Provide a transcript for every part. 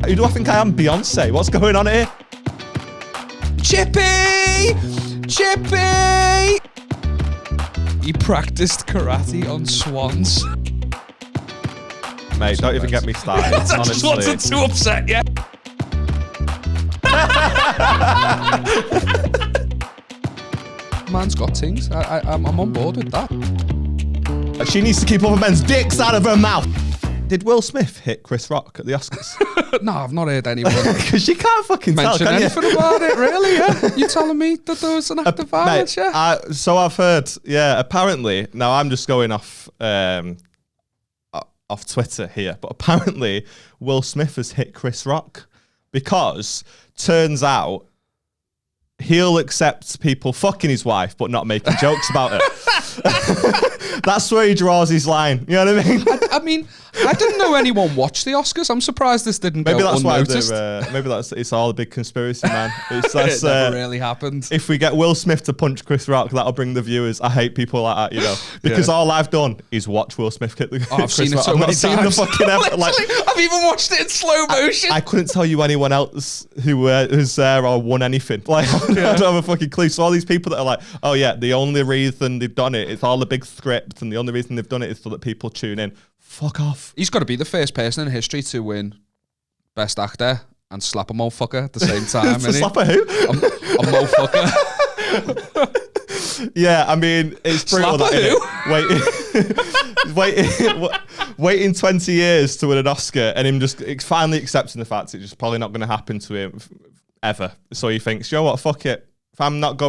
Who do I think I am? Beyonce? What's going on here? Chippy! Chippy! He practiced karate on swans. Mate, don't even get me started. I just wanted to upset you. Man's got things. I'm on board with that. She needs to keep other men's dicks out of her mouth. Did Will Smith hit Chris Rock at the Oscars? No, I've not heard anyone Because you can't fucking mention tell, can anything you? about it, really, yeah? You telling me that there was an act of violence, Mate, yeah? so I've heard, yeah, apparently, now I'm just going off Twitter here, but apparently Will Smith has hit Chris Rock because turns out he'll accept people fucking his wife but not making jokes about it. That's where he draws his line. You know what I mean? I mean, I didn't know anyone watched the Oscars. I'm surprised this didn't Maybe go that's unnoticed. why maybe it's all a big conspiracy, man. It never really happened. If we get Will Smith to punch Chris Rock, that'll bring the viewers. I hate people like that, you know, because all I've done is watch Will Smith hit the. I've seen it so I've many not seen times. the fucking like. I've even watched it in slow motion. I couldn't tell you anyone else who's there or won anything. Like, I don't have a fucking clue. So all these people that are like, oh yeah, the only reason they've done it, it's all a big script, and the only reason they've done it is so that people tune in. Fuck off. He's got to be the first person in history to win Best Actor and slap a motherfucker at the same time. To slap a who? A motherfucker. Yeah, I mean, it's brutal. Slap Waiting 20 years to win an Oscar and him just finally accepting the fact it's just probably not going to happen to him ever. So he thinks, you know what, fuck it. If I'm not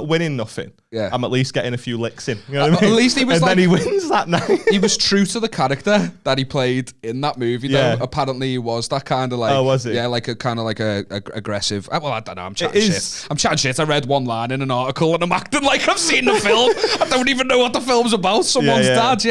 winning nothing, I'm at least getting a few licks in. You know what I mean? At least he was, and then he wins that night. He was true to the character that he played in that movie, though. Yeah. Apparently he was that kind of like... Oh, was he? Yeah, like a kind of like a aggressive... Well, I don't know, I'm chatting shit. I'm chatting shit. I read one line in an article and I'm acting like I've seen the film. I don't even know what the film's about. Someone's dad,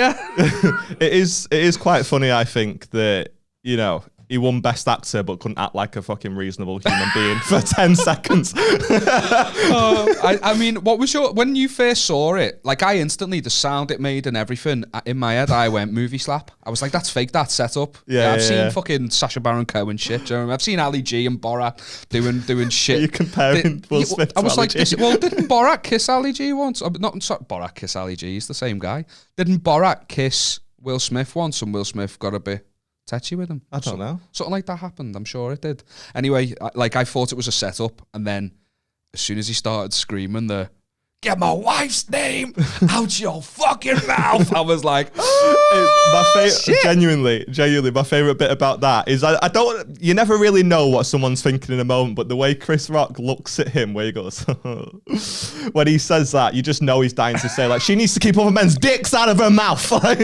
It is quite funny, I think, that, you know, he won Best Actor but couldn't act like a fucking reasonable human being for 10 seconds. I mean, what was when you first saw it, like I instantly, the sound it made and everything, in my head, I went movie slap. I was like, that's fake, that's set up. I've seen fucking Sacha Baron Cohen shit. Do you know what I mean? I've seen Ali G and Borat doing shit. Are you comparing Will Smith to I was Ali like, G? didn't Borat kiss Ali G once? Not sorry, Borat kiss Ali G, he's the same guy. Didn't Borat kiss Will Smith once and Will Smith got a bit touchy with him? I don't know. Something like that happened. I'm sure it did. Anyway, I thought it was a setup, and then as soon as he started screaming the "Get my wife's name out your fucking mouth," I was like, genuinely, my favorite bit about that is you never really know what someone's thinking in a moment, but the way Chris Rock looks at him, where he goes, when he says that, you just know he's dying to say, like, she needs to keep other men's dicks out of her mouth. Like,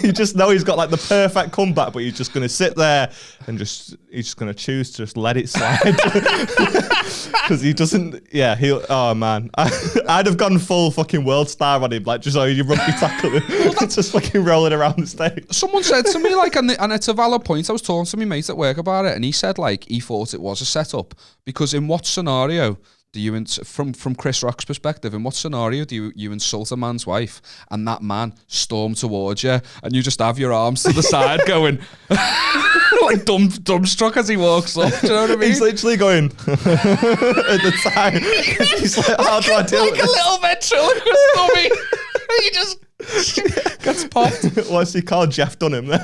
you just know he's got like the perfect comeback, but he's just going to sit there and he's just going to choose to just let it slide. Because he doesn't, oh man. I'd have gone full fucking world star on him, like just you rugby tackle him, just fucking rolling around the stage. Someone said to me, like, and it's a valid point, I was talking to my mate at work about it, and he said, like, he thought it was a setup, because in what scenario do you, from Chris Rock's perspective, in what scenario do you insult a man's wife and that man storm towards you and you just have your arms to the side going like dumbstruck as he walks up? Do you know what I mean? He's literally going at the time. He's like, how do I deal with this? Like a little ventriloquist dummy. He just gets popped. What's he called? Jeff Dunham there.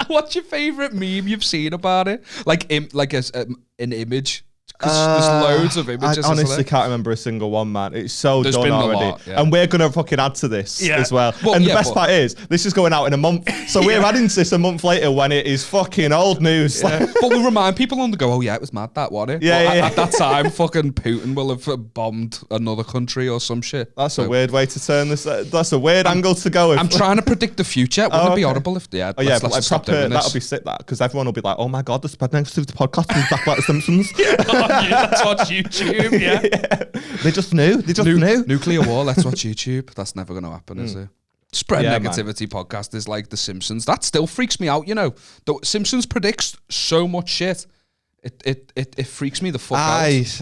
What's your favourite meme you've seen about it? Like an image? Because there's loads of images. I honestly can't remember a single one, man. It's so done already. Lot, yeah. And we're going to fucking add to this as well. And the best part is, this is going out in a month. So we're adding to this a month later when it is fucking old news. Yeah. But we'll remind people on the go, oh yeah, it was mad that, wasn't it? At that time, fucking Putin will have bombed another country or some shit. That's a weird way to turn this. That's a weird angle to go with. I'm trying to predict the future. Wouldn't it be horrible if, let's stop doing this. That'll be sick, that, because everyone will be like, oh my God, the Spread Negativity podcast is back like The Simpsons. Let's watch YouTube, yeah. They just knew. Nuclear war, let's watch YouTube. That's never going to happen, is it? Spread Negativity podcast is like The Simpsons. That still freaks me out, you know. The Simpsons predicts so much shit. It freaks me the fuck out.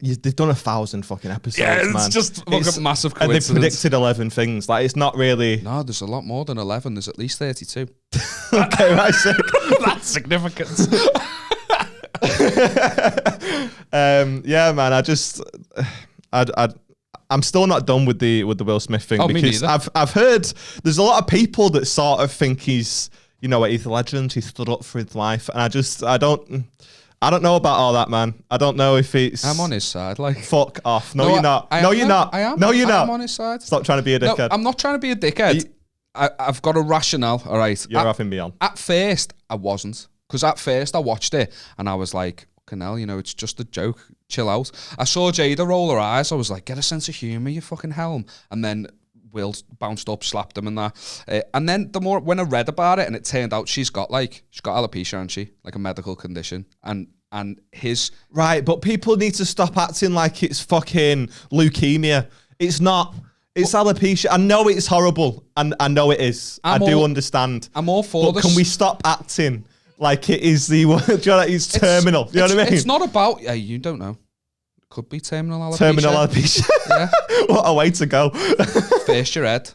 They've done 1,000 fucking episodes, man. Man. Just a massive coincidence. And they've predicted 11 things. Like, it's not really... No, there's a lot more than 11. There's at least 32. Okay, right, sick. Significance. Yeah, man. I'm still not done with the Will Smith thing because I've heard there's a lot of people that sort of think he's a legend. He stood up for his life, and I don't know about all that, man. I don't know if it's. I'm on his side. Like, fuck off. No, you're not. No, you're not. I am. No, you're not. I'm on his side. Stop trying to be a dickhead. No, I'm not trying to be a dickhead. I've got a rationale. All right. You're off and beyond. At first, I wasn't, because at first I watched it and I was like, fucking hell, it's just a joke. Chill out. I saw Jada roll her eyes. I was like, get a sense of humour, you fucking helm. And then Will bounced up, slapped him and that. And then when I read about it, and it turned out she's got alopecia, hasn't she? Like a medical condition. And his... Right, but people need to stop acting like it's fucking leukemia. It's not. It's alopecia. I know it's horrible, and I know it is. I do understand. I'm all for this. But can we stop acting like it is it's terminal? You know what I mean? It's not about... you don't know. Could be terminal alopecia. Terminal alopecia. Yeah. What a way to go. First your head,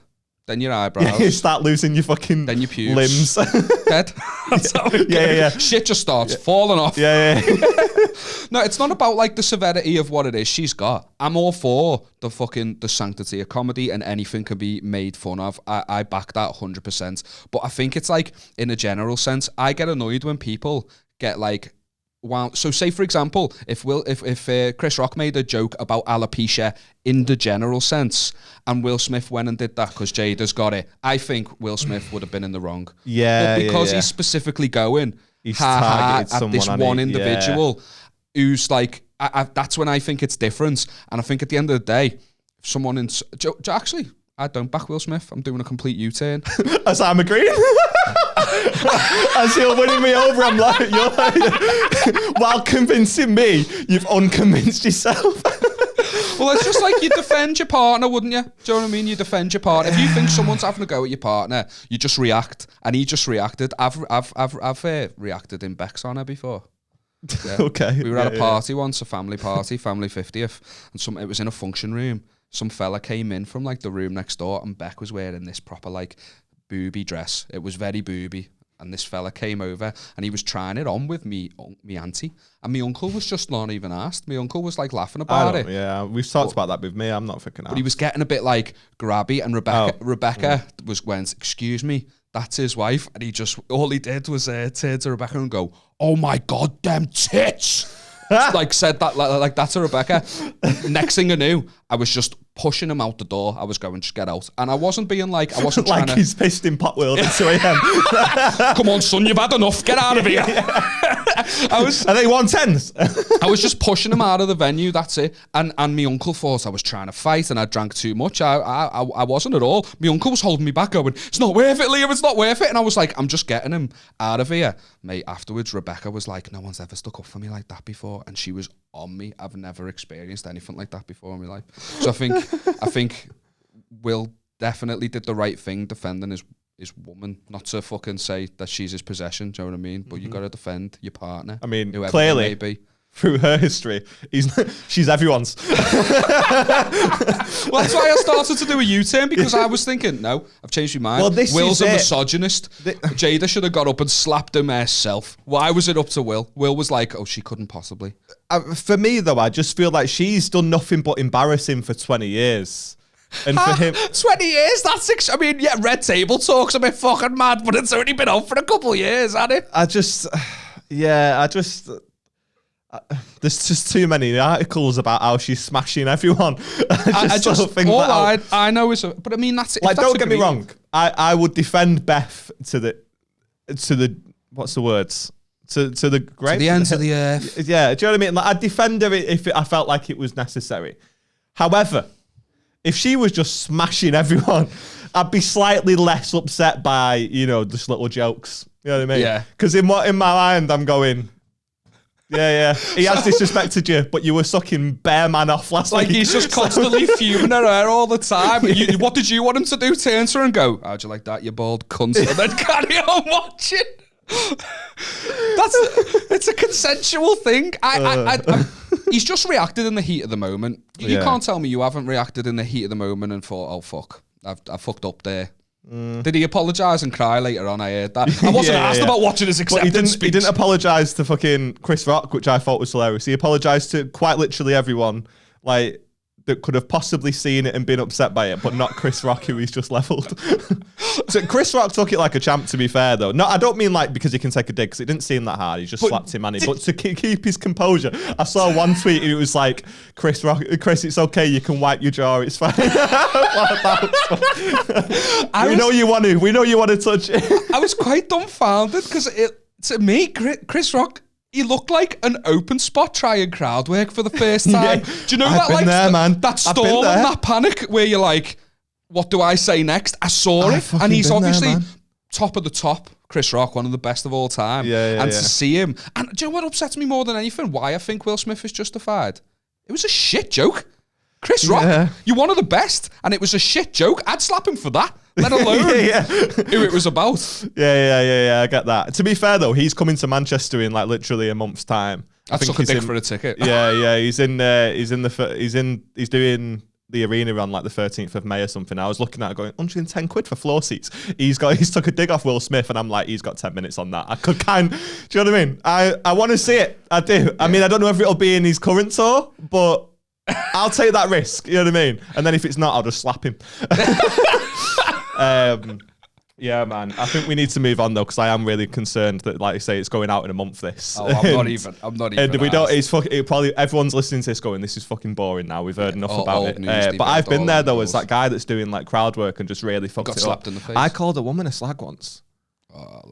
then your eyebrows. Yeah, you start losing your fucking then your pubes. limbs. Dead. That's how it goes. Yeah. Shit just starts falling off. Yeah. No, it's not about like the severity of what it is she's got. I'm all for the sanctity of comedy, and anything can be made fun of. I back that 100%. But I think it's like, in a general sense, I get annoyed when people get like, wow. So say, for example, if Chris Rock made a joke about alopecia in the general sense, and Will Smith went and did that because Jada's got it, I think Will Smith would have been in the wrong. Yeah. But because he's specifically going, he's targeted at this one individual who's like, that's when I think it's different. And I think at the end of the day, if someone actually, I don't back Will Smith. I'm doing a complete U-turn. As I'm agreeing. As you're winning me over, I'm like, while convincing me, you've unconvinced yourself. Well, it's just like you defend your partner, wouldn't you? Do you know what I mean? You defend your partner. If you think someone's having a go at your partner, you just react. And he just reacted. I've reacted in Beck's honour before. Yeah. Okay. We were at a party once, a family party, family 50th, and it was in a function room. Some fella came in from like the room next door, and Beck was wearing this proper like booby dress. It was very booby. And this fella came over and he was trying it on with me auntie. And my uncle was just not even asked. My uncle was like laughing about it. Yeah, we've talked about that with me. I'm not fucking asked. But he was getting a bit like grabby, and Rebecca went, excuse me, that's his wife. And all he did was turn to Rebecca and go, oh my God, them tits. Like said that like that to Rebecca. Next thing I knew, I was just pushing him out the door. I was going, just get out. And I wasn't trying like he's pissed in Pot World at 2 a.m. Come on, son, you've had enough. Get out of here. Are they 110s? I was just pushing him out of the venue. That's it. And my uncle thought I was trying to fight and I drank too much. I wasn't at all. My uncle was holding me back going, it's not worth it, Liam. It's not worth it. And I was like, I'm just getting him out of here. Mate, afterwards, Rebecca was like, no one's ever stuck up for me like that before. And she was on me. I've never experienced anything like that before in my life. So I think Will definitely did the right thing defending his woman, not to fucking say that she's his possession, do you know what I mean? But you got to defend your partner. I mean, whoever clearly, it may be. Through her history, she's everyone's. Well, that's why I started to do a U-turn, because I was thinking, no, I've changed my mind. Well, Will's a misogynist. Jada should have got up and slapped him herself. Why was it up to Will? Will was like, oh, she couldn't possibly. For me, though, I just feel like she's done nothing but embarrass him for 20 years. And for him... 20 years? That's... I mean, yeah, Red Table Talk's a bit fucking mad, but it's only been out for a couple of years, hasn't it? There's just too many articles about how she's smashing everyone. I know is, but I mean that's it. Like, don't get me wrong. I would defend Beth to the what's the words to the great to the ends of the earth. Yeah, do you know what I mean? Like, I'd defend her if I felt like it was necessary. However, if she was just smashing everyone, I'd be slightly less upset by just little jokes. You know what I mean? Yeah. Because in my mind, I'm going. Yeah. He has disrespected you, but you were sucking Bear Man off last week. Like, he's just constantly fuming at her all the time. What did you want him to do? Turn to her and go, how'd you like that, you bald cunt? And then carry on watching. It's a consensual thing. He's just reacted in the heat of the moment. You can't tell me you haven't reacted in the heat of the moment and thought, oh, fuck, I fucked up there. Did he apologise and cry later on? I heard that. I wasn't asked about watching his acceptance speech. He didn't apologise to fucking Chris Rock, which I thought was hilarious. He apologised to quite literally everyone, like, that could have possibly seen it and been upset by it, but not Chris Rock, who he's just leveled. So Chris Rock took it like a champ, to be fair, though. No, I don't mean like because he can take a dig, because it didn't seem that hard. He just slapped him, and but to keep his composure. I saw one tweet, and it was like, Chris, it's okay, you can wipe your jaw, it's fine. We know you want to touch it. I was quite dumbfounded, because to me, Chris Rock, he looked like an open spot trying crowd work for the first time. Do you know that storm and that panic where you're like, what do I say next? I saw it, and he's obviously top of the top. Chris Rock, one of the best of all time. To see him, and do you know what upsets me more than anything? Why I think Will Smith is justified? It was a shit joke. Chris Rock, you're one of the best, and it was a shit joke. I'd slap him for that, let alone who it was about. Yeah, I get that. To be fair though, he's coming to Manchester in like literally a month's time. I took a dick for a ticket. He's doing the arena on like the 13th of May or something. I was looking at it going, 110 quid for floor seats. He's took a dig off Will Smith, and I'm like, he's got 10 minutes on that. I could do you know what I mean? I want to see it. I do. I mean, I don't know if it'll be in his current tour, but I'll take that risk, you know what I mean? And then if it's not, I'll just slap him. Yeah, man. I think we need to move on though, because I am really concerned that, like I say, it's going out in a month. This. Oh, I'm not even. And we don't. It's fucking. Probably everyone's listening to this going, "This is fucking boring." Now we've heard enough about it. But I've been there though as that guy that's doing like crowd work and just really fucked it slapped up. In the face. I called a woman a slag once.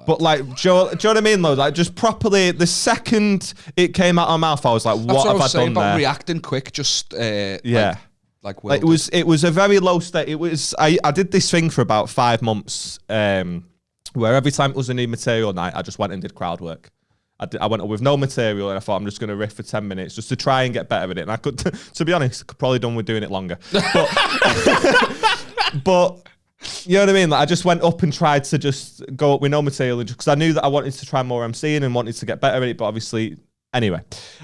But like, do you know what I mean though? Like, just properly, the second it came out of my mouth, I was like, "What have I done there?" Reacting quick, just Like it was a very low state. It was I did this thing for about 5 months, where every time it was a new material night, I just went and did crowd work. I went up with no material, and I thought I'm just going to riff for 10 minutes just to try and get better at it. And I could, to be honest, could probably done with doing it longer. But you know what I mean? Like, I just went up and tried to just go up with no material, because I knew that I wanted to try more emceeing and wanted to get better at it, but obviously. Anyway,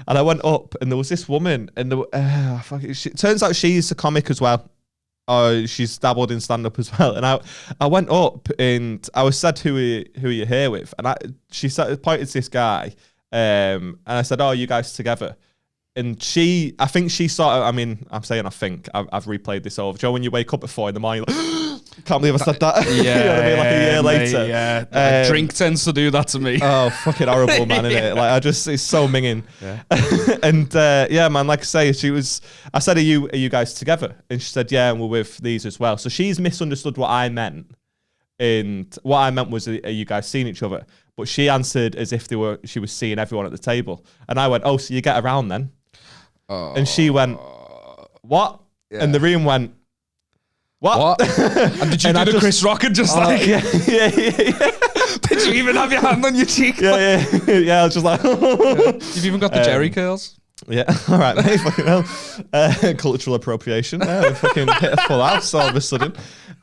and I went up, and there was this woman, and it turns out she's a comic as well. She's dabbled in stand-up as well. And I went up, and I was said, who are you here with? And she pointed to this guy, and I said, "Oh, you guys together?" And I think she sort of, I mean, I'm saying I've replayed this over. Joe, when you wake up at 4 a.m, you're like, can't believe I said that. Yeah, you know what I mean? Like a year later. Yeah. Drink tends to do that to me. Oh, fucking horrible, man, isn't it? Like, it's so minging. Yeah. And yeah, man, like I say, I said, are you guys together? And she said, yeah, and we're with these as well. So she's misunderstood what I meant. And what I meant was, are you guys seeing each other? But she answered as if she was seeing everyone at the table. And I went, oh, so you get around then? And she went, what? Yeah. And the room went, what? And did you do the Chris Rock and just like... Yeah. Did you even have your hand on your cheek? Yeah. I was just like... You've even got the Jerry curls? Yeah, all right, mate, fucking hell. Cultural appropriation. We fucking hit a full house all of a sudden.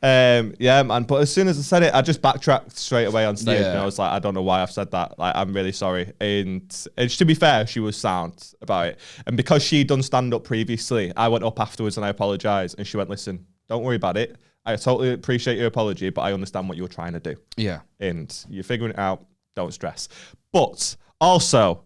Yeah, man, but as soon as I said it, I just backtracked straight away on stage, and I was like, I don't know why I've said that. Like, I'm really sorry. And to be fair, she was sound about it. And because she'd done stand-up previously, I went up afterwards and I apologised, and she went, listen, don't worry about it. I totally appreciate your apology, but I understand what you were trying to do. Yeah. And you're figuring it out. Don't stress. But also,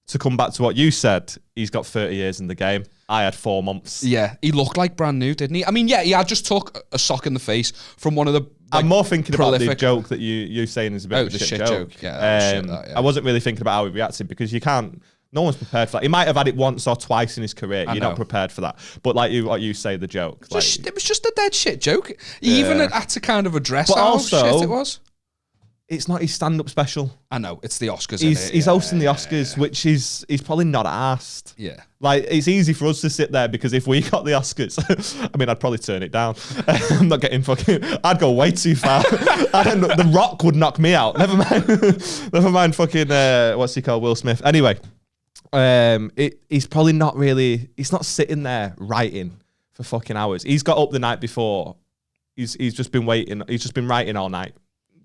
to come back to what you said, he's got 30 years in the game. I had 4 months. Yeah, he looked like brand new, didn't he? I mean, yeah, he had just took a sock in the face from one of the... Like, I'm more thinking about the joke that you're saying is a bit of a shit joke. Yeah, I wasn't really thinking about how he reacted, because you can't... No one's prepared for that. He might have had it once or twice in his career. You're not prepared for that. But like what you say, the joke. It was just a dead shit joke. He even had to kind of address how shit it was. It's not his stand-up special. I know, it's the Oscars. He's hosting the Oscars, which he's probably not asked. Yeah. Like, it's easy for us to sit there, because if we got the Oscars, I mean, I'd probably turn it down. I'm not getting I'd go way too far. The Rock would knock me out. Never mind fucking, what's he called, Will Smith. Anyway, he's probably not really, he's not sitting there writing for fucking hours. He's got up the night before. He's just been waiting. He's just been writing all night.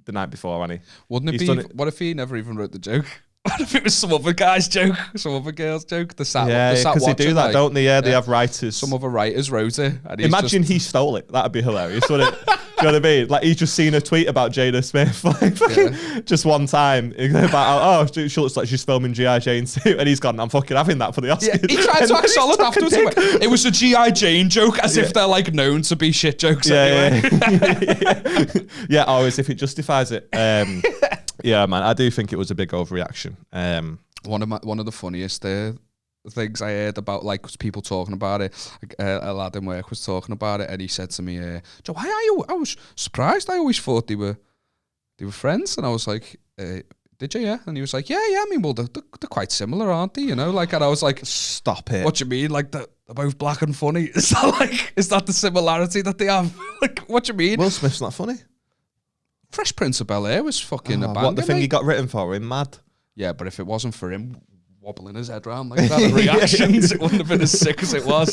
The night before, hasn't he? Wouldn't it be? What if he never even wrote the joke? What if it was some other guy's joke, some other girl's joke? Yeah, because they do that, like, don't they? Yeah, they have writers. Some other writers wrote it. Imagine he stole it. That'd be hilarious, wouldn't it? you know what I mean? Like, he's just seen a tweet about Jada Smith, like, fucking just one time. About, she looks like she's filming G.I. Jane 2. And he's gone, I'm fucking having that for the Oscars. Yeah, he tried to act solid afterwards. It was a G.I. Jane joke, as if they're, like, known to be shit jokes anyway. Yeah, or as if it justifies it. Yeah, man, I do think it was a big overreaction. One of the funniest things I heard about, like, was people talking about it. A lad in work was talking about it, and he said to me, "Joe, I was surprised. I always thought they were friends." And I was like, "Did you? Yeah?" And he was like, "Yeah. I mean, well, they're quite similar, aren't they? You know?" Like, and I was like, "Stop it! What do you mean? Like, they're both black and funny? Is that the similarity that they have? Like, what do you mean?" Will Smith's not funny. Fresh Prince of Bel-Air was fucking a banger. What, the thing he got written for him? Mad. Yeah, but if it wasn't for him wobbling his head around like that and reactions, it wouldn't have been as sick as it was.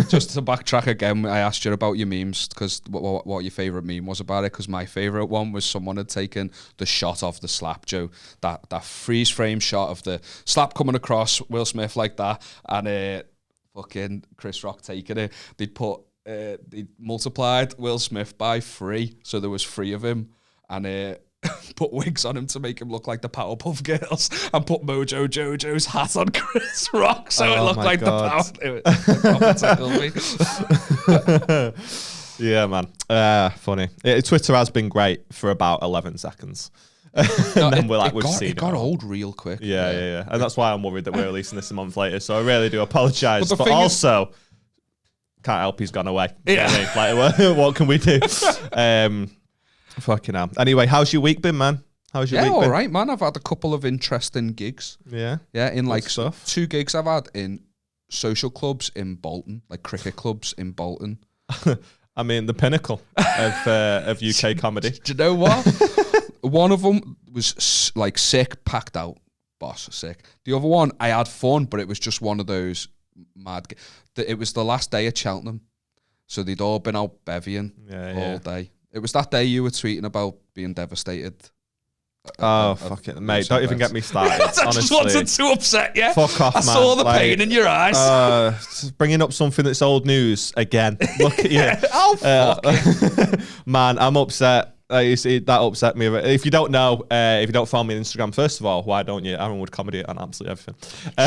Just to backtrack again, I asked you about your memes, because what your favourite meme was about it, because my favourite one was someone had taken the shot of the slap, Joe, that freeze frame shot of the slap coming across Will Smith like that, and fucking Chris Rock taking it. They multiplied Will Smith by 3, so there was 3 of him, and put wigs on him to make him look like the Powerpuff Girls, and put Mojo Jojo's hat on Chris Rock, so it looked like God. the Power. Yeah, man. Funny. Twitter has been great for about 11 seconds. No, then it got old real quick. Yeah. And that's why I'm worried that we're releasing this a month later. So I really do apologise. But also, can't help he's gone away. Yeah. You know what I mean? Like, what can we do? Fucking hell. Anyway, how's your week been, man? How's your week been? All right, man. I've had a couple of interesting gigs. Yeah. In like stuff. 2 gigs I've had in social clubs in Bolton, like cricket clubs in Bolton. I mean, the pinnacle of UK comedy. Do you know what? One of them was like sick, packed out, boss, sick. The other one, I had fun, but it was just one of those mad. It was the last day at Cheltenham, so they'd all been out bevying all day. It was that day you were tweeting about being devastated. Fuck it, mate. Don't even get me started. I just wanted to upset you. Fuck off, man. I saw the pain in your eyes. Bringing up something that's old news again. Look at you. Oh, fuck it. Man, I'm upset. You see, that upset me. If you don't know, if you don't follow me on Instagram, first of all, why don't you? Aaron Wood Comedy on absolutely everything.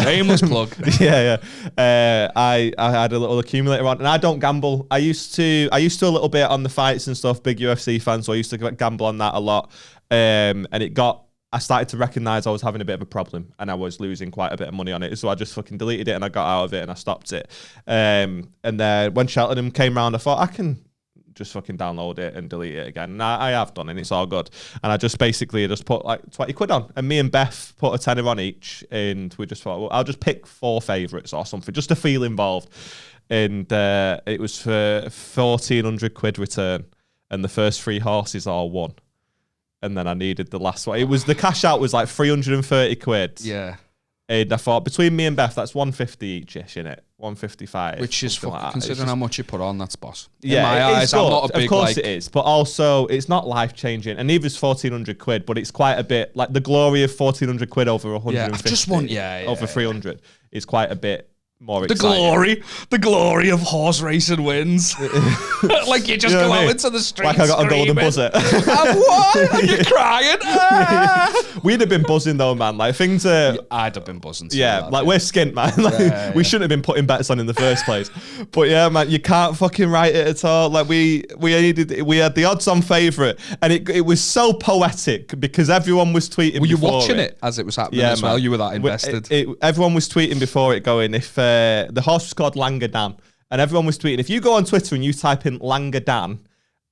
Shameless plug. Yeah. I had a little accumulator on, and I don't gamble. I used to a little bit on the fights and stuff. Big UFC fan, so I used to gamble on that a lot. And I started to recognise I was having a bit of a problem, and I was losing quite a bit of money on it. So I just fucking deleted it, and I got out of it, and I stopped it. And then when Cheltenham came round, I thought I can just fucking download it and delete it again. And I have done, and it's all good. And I just put like 20 quid on, and me and Beth put a tenner on each, and we just thought, well, I'll just pick 4 favourites or something, just to feel involved. And it was for 1,400 quid return, and the first 3 horses all won. And then I needed the last one. It was, the cash out was like 330 quid. Yeah. And I thought, between me and Beth, that's 150 each-ish, innit? 155. Which is fucking, like, considering how much you put on, that's boss. Yeah, in my eyes, I'm not a big, of course it is, but also it's not life-changing, and neither is 1,400 quid, but it's quite a bit, like the glory of 1,400 quid over 150. I just want, over 300 is quite a bit more exciting. The glory of horse racing wins. Like, you just go out into the street like I got screaming. A golden buzzer. I've won, and you're crying. We'd have been buzzing though, man. Like, things are... I'd have been buzzing too. Yeah, like, we're skint, man. Like, we shouldn't have been putting bets on in the first place. But yeah, man, you can't fucking write it at all. Like, we had the odds-on favourite, and it was so poetic because everyone was tweeting. Were you watching it as it was happening as well? You were that invested. Everyone was tweeting before it going, if the horse was called Langadan, and everyone was tweeting. If you go on Twitter and you type in Langadan,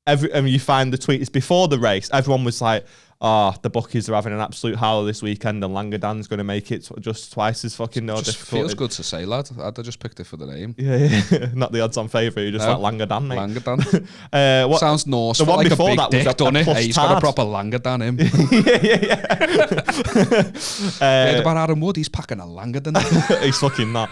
and you find the tweet is before the race, everyone was like, the bookies are having an absolute howler this weekend, and Langadan's going to make it just twice as fucking no difficult. Feels good to say, lad. I'd have just picked it for the name. Yeah. Not the odds-on favourite. You just like Langadan, mate. Langadan. Sounds Norse. The one like before a big that dick, was done it. Hey, he's got a proper Langadan him. Yeah. About Aaron Wood, he's packing a Langadan. He's fucking not.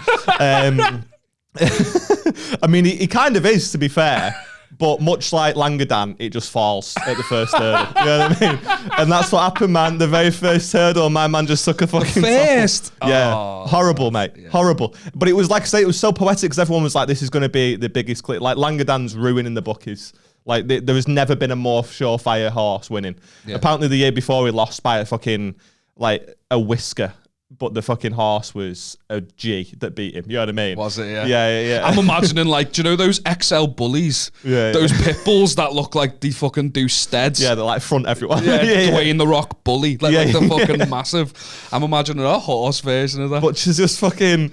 I mean, he kind of is, to be fair. But much like Langadan, it just falls at the first hurdle. You know what I mean? And that's what happened, man. The very first hurdle, my man just took a fucking first. Yeah, horrible, mate. Yeah. Horrible. But it was, like I say, it was so poetic because everyone was like, this is going to be the biggest clip. Like, Langadan's ruining the bookies. Like there has never been a more surefire horse winning. Apparently the year before he lost by a fucking like a whisker. But the fucking horse was a G that beat him. You know what I mean? Was it? Yeah. Yeah. I'm imagining like, do you know those XL bullies? Yeah. Those pit bulls that look like they fucking do steads. Yeah, they're like front everyone. Yeah, Dwayne the Rock bully. Like the fucking massive. I'm imagining a horse version of that. But she's just fucking.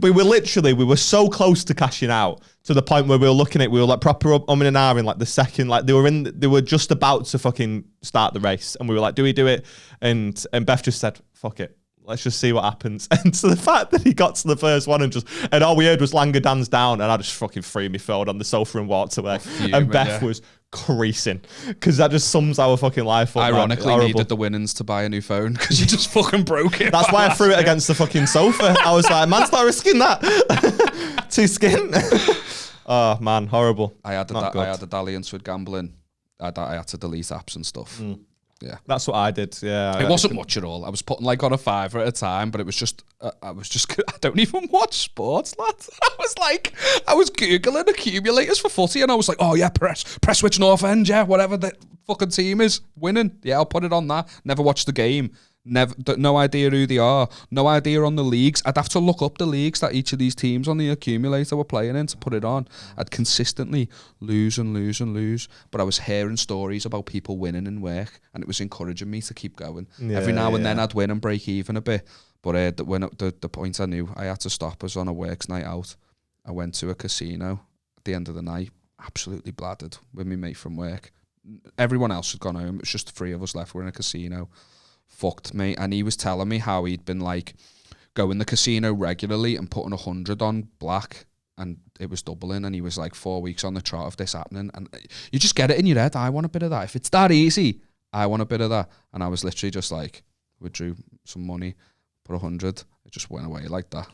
We were so close to cashing out to the point where we were looking at. We were like proper umming and ahhing like the second. Like they were just about to fucking start the race, and we were like, "Do we do it?" And Beth just said, "Fuck it. Let's just see what happens." And so the fact that he got to the first one and all we heard was Langer Dan's down, and I just fucking threw my phone on the sofa and walked away. And Beth was creasing because that just sums our fucking life up. Ironically, needed the winnings to buy a new phone because you just fucking broke it. That's why I threw it against the fucking sofa. I was like, man's not risking that. Too skin. Oh man, horrible. I had a dalliance with gambling. I had to delete apps and stuff. Yeah, that's what I did. Yeah, it wasn't much at all. I was putting like on a $5 at a time, but it was just I don't even watch sports, lads. I was googling accumulators for footy, and I was like, oh yeah, Prestwich North End, yeah, whatever the fucking team is winning. Yeah, I'll put it on that. Never watched the game. No idea who they are. No idea on the leagues. I'd have to look up the leagues that each of these teams on the accumulator were playing in to put it on. I'd consistently lose. But I was hearing stories about people winning in work, and it was encouraging me to keep going. Every now and then I'd win and break even a bit. But the point I knew I had to stop was on a works night out. I went to a casino at the end of the night, absolutely bladdered with my mate from work. Everyone else had gone home. It was just the three of us left. We're in a casino. Fucked me, and he was telling me how he'd been like going the casino regularly and putting 100 on black, and it was doubling, and he was like 4 weeks on the trot of this happening, and you just get it in your head. I want a bit of that. If it's that easy, I want a bit of that. And I was literally just like, withdrew some money, put 100, it just went away like that.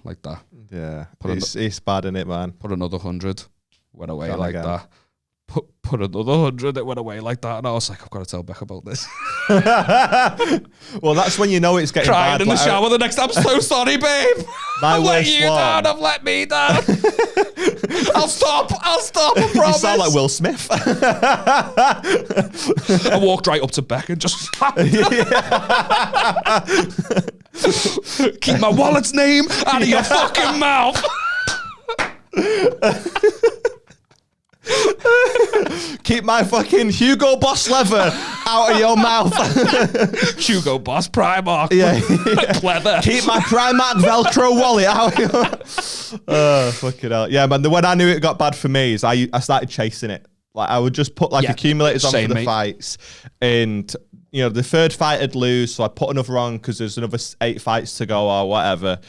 Yeah, it's bad, innit, man? Put another 100, went away like that. Put another 100, it went away like that, and I was like, I've got to tell Beck about this. Well, that's when you know it's getting crying bad. in the shower the next. I'm so sorry, babe. I've let you down. I've let me down. I'll stop. I promise. You sound like Will Smith. I walked right up to Beck and just keep my wallet's name out of your fucking mouth. Keep my fucking Hugo Boss leather out of your mouth. Hugo Boss Primark. Yeah. Pleather. Keep my Primark Velcro wallet out of your... Oh, fucking hell. Yeah, man, when I knew it got bad for me is I started chasing it. Like, I would just put accumulators on for the fights, and the third fight I'd lose, so I'd put another on because there's another 8 fights to go or whatever.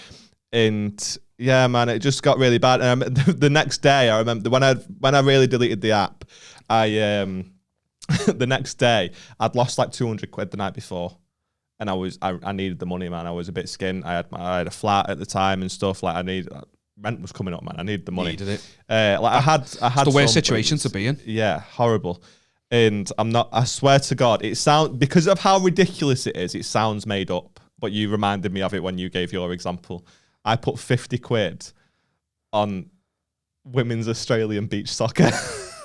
And yeah, man, it just got really bad. And the next day, I remember when I really deleted the app, the next day I'd lost like 200 quid the night before, and I needed the money, man. I was a bit skint. I had a flat at the time and stuff. Like rent was coming up, man. I needed the money. Needed it. I had the worst situation to be in. Yeah, horrible. And I swear to God, because of how ridiculous it is, it sounds made up. But you reminded me of it when you gave your example. I put 50 quid on women's Australian beach soccer.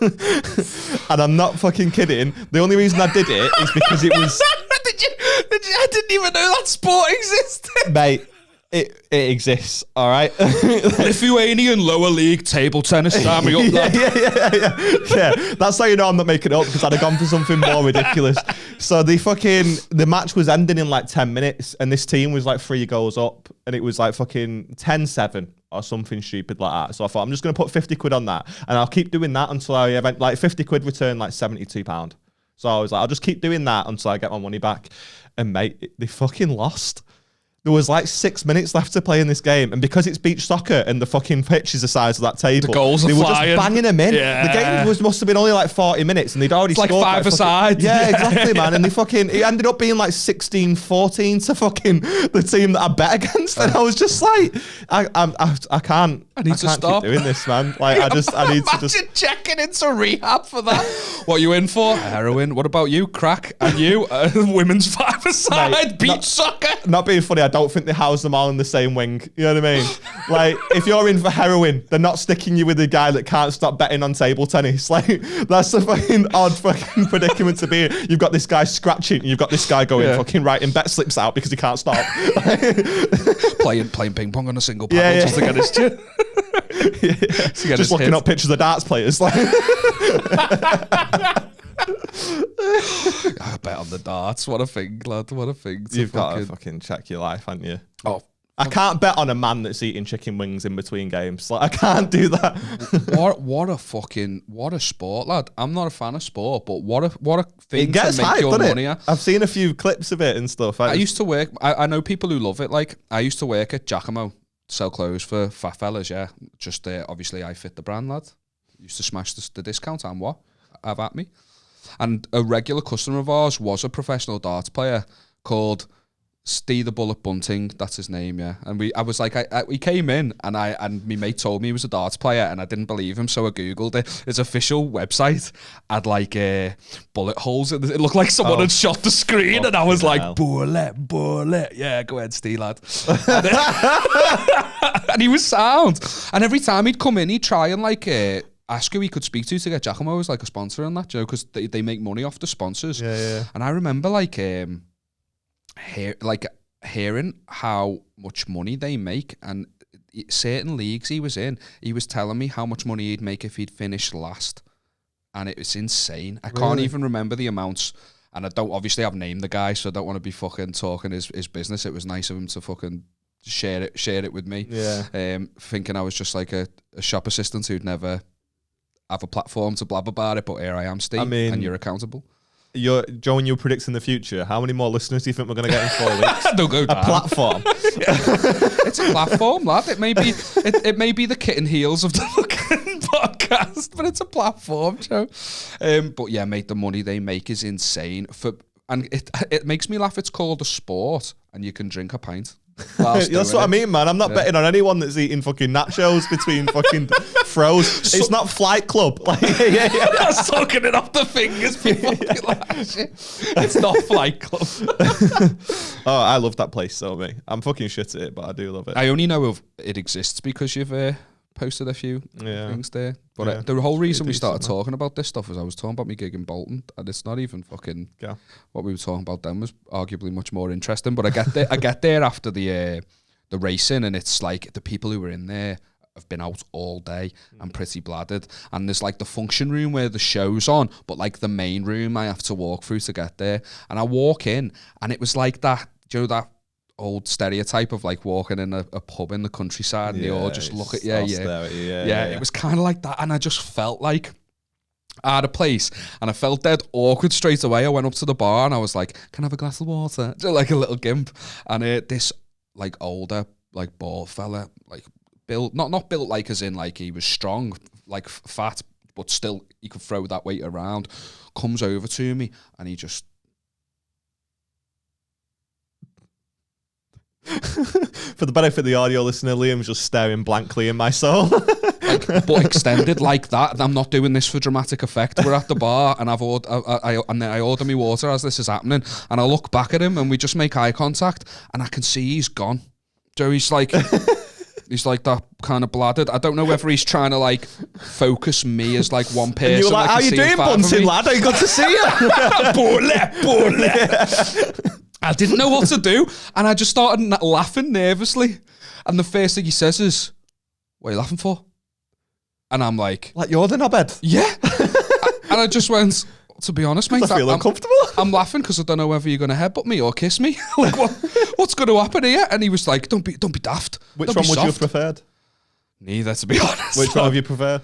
And I'm not fucking kidding. The only reason I did it is because it was... I didn't even know that sport existed. Mate, it exists, all right? Lithuanian lower league table tennis. Sign me up, lad. Yeah. That's how you know I'm not making it up, because I'd have gone for something more ridiculous. So the match was ending in like 10 minutes, and this team was like 3 goals up, and it was like fucking 10-7 or something stupid like that. So I thought, I'm just going to put 50 quid on that, and I'll keep doing that until I event, like 50 quid returned like £72. So I was like, I'll just keep doing that until I get my money back. And mate, they fucking lost. There was like 6 minutes left to play in this game, and because it's beach soccer and the fucking pitch is the size of that table, the goals they are were flying. just banging them in. Yeah. The game must have been only like 40 minutes, and they'd already scored like 5 aside. Yeah, exactly, man. And it ended up being like 16-14 to fucking the team that I bet against, and I was just like, I can't. I need to stop keep doing this, man. Like I need to just checking into rehab for that. What are you in for? Heroin. What about you? Crack. And you? Women's 5 aside. Beach soccer. Not being funny, I don't think they house them all in the same wing. You know what I mean? Like, if you're in for heroin, they're not sticking you with a guy that can't stop betting on table tennis. Like, that's a fucking odd fucking predicament to be in. You've got this guy scratching, and you've got this guy going fucking writing bet slips out because he can't stop. playing ping pong on a single paddle just to get his chin. Just looking up pictures of darts players. Like, I bet on the darts. What a thing, lad. What a thing. You've got to fucking check your life, haven't you? Oh, I can't bet on a man that's eating chicken wings in between games. Like, I can't do that. what a sport, lad. I'm not a fan of sport, but what a thing it gets to make hype, your doesn't money it? at. I've seen a few clips of it and stuff. I used to work. I know people who love it. Like, I used to work at Giacomo, sell clothes for fat fellas. Yeah, just obviously I fit the brand, lad. Used to smash the discount and what have at me. And a regular customer of ours was a professional darts player called Steve the Bullet Bunting. That's his name, yeah. And we came in and my mate told me he was a darts player and I didn't believe him, so I googled it. His official website had like bullet holes. It looked like someone had shot the screen, and I was like, bullet. Yeah, go ahead, Steve, lad. And he was sound. And every time he'd come in, he'd try and like ask who he could speak to get Giacomo as like a sponsor and that, you know, because they make money off the sponsors. Yeah. And I remember like hearing how much money they make, and certain leagues he was in, he was telling me how much money he'd make if he'd finished last, and it was insane. I can't even remember the amounts, and I've named the guy, so I don't want to be fucking talking his business. It was nice of him to fucking share it with me. Thinking I was just like a shop assistant who'd never have a platform to blab about it, but here I am, Steve, and you're accountable. Joe, when you're predicting the future, how many more listeners do you think we're going to get in 4 weeks? Don't go down. A platform. It's a platform, lad. It may be the kitten heels of the fucking podcast, but it's a platform, Joe. But yeah, mate, the money they make is insane. And it makes me laugh. It's called a sport, and you can drink a pint. That's what I mean, man. I'm not betting on anyone that's eating fucking nachos between fucking throws. It's not Flight Club. Like, I was talking it off the fingers before. It's not Flight Club. Oh, I love that place so me. I'm fucking shit at it, but I do love it. I only know of it exists because you've posted a few things there. But the whole reason we started talking about this stuff was I was talking about my gig in Bolton, and it's not even fucking what we were talking about then was arguably much more interesting. But I get there after the racing, and it's like the people who were in there have been out all day and pretty bladdered, and there's like the function room where the show's on, but like the main room I have to walk through to get there, and I walk in and it was like that, you know, that old stereotype of like walking in a pub in the countryside and they all just look at you. It was kind of like that, and I just felt like I had a place, and I felt dead awkward straight away. I went up to the bar and I was like, can I have a glass of water? Just like a little gimp. And this like older like bald fella, like built, not built like as in like he was strong, like fat, but still he could throw that weight around, comes over to me and he just for the benefit of the audio listener, Liam's just staring blankly in my soul. But extended like that. I'm not doing this for dramatic effect. We're at the bar and I order me water as this is happening, and I look back at him and we just make eye contact, and I can see he's gone. So he's like he's like that kind of bladdered. I don't know whether he's trying to like focus me as like one person. And you were like, how you doing, Bunting lad? I got to see you. Bullet. I didn't know what to do, and I just started laughing nervously. And the first thing he says is, "What are you laughing for?" And I'm like you're the knobhead. Yeah. And I just went, to be honest, mate, I feel uncomfortable. I'm laughing because I don't know whether you're going to headbutt me or kiss me. Like, what's going to happen here? And he was like, don't be daft. Which one would you have preferred? Neither, to be honest. Which one have you preferred?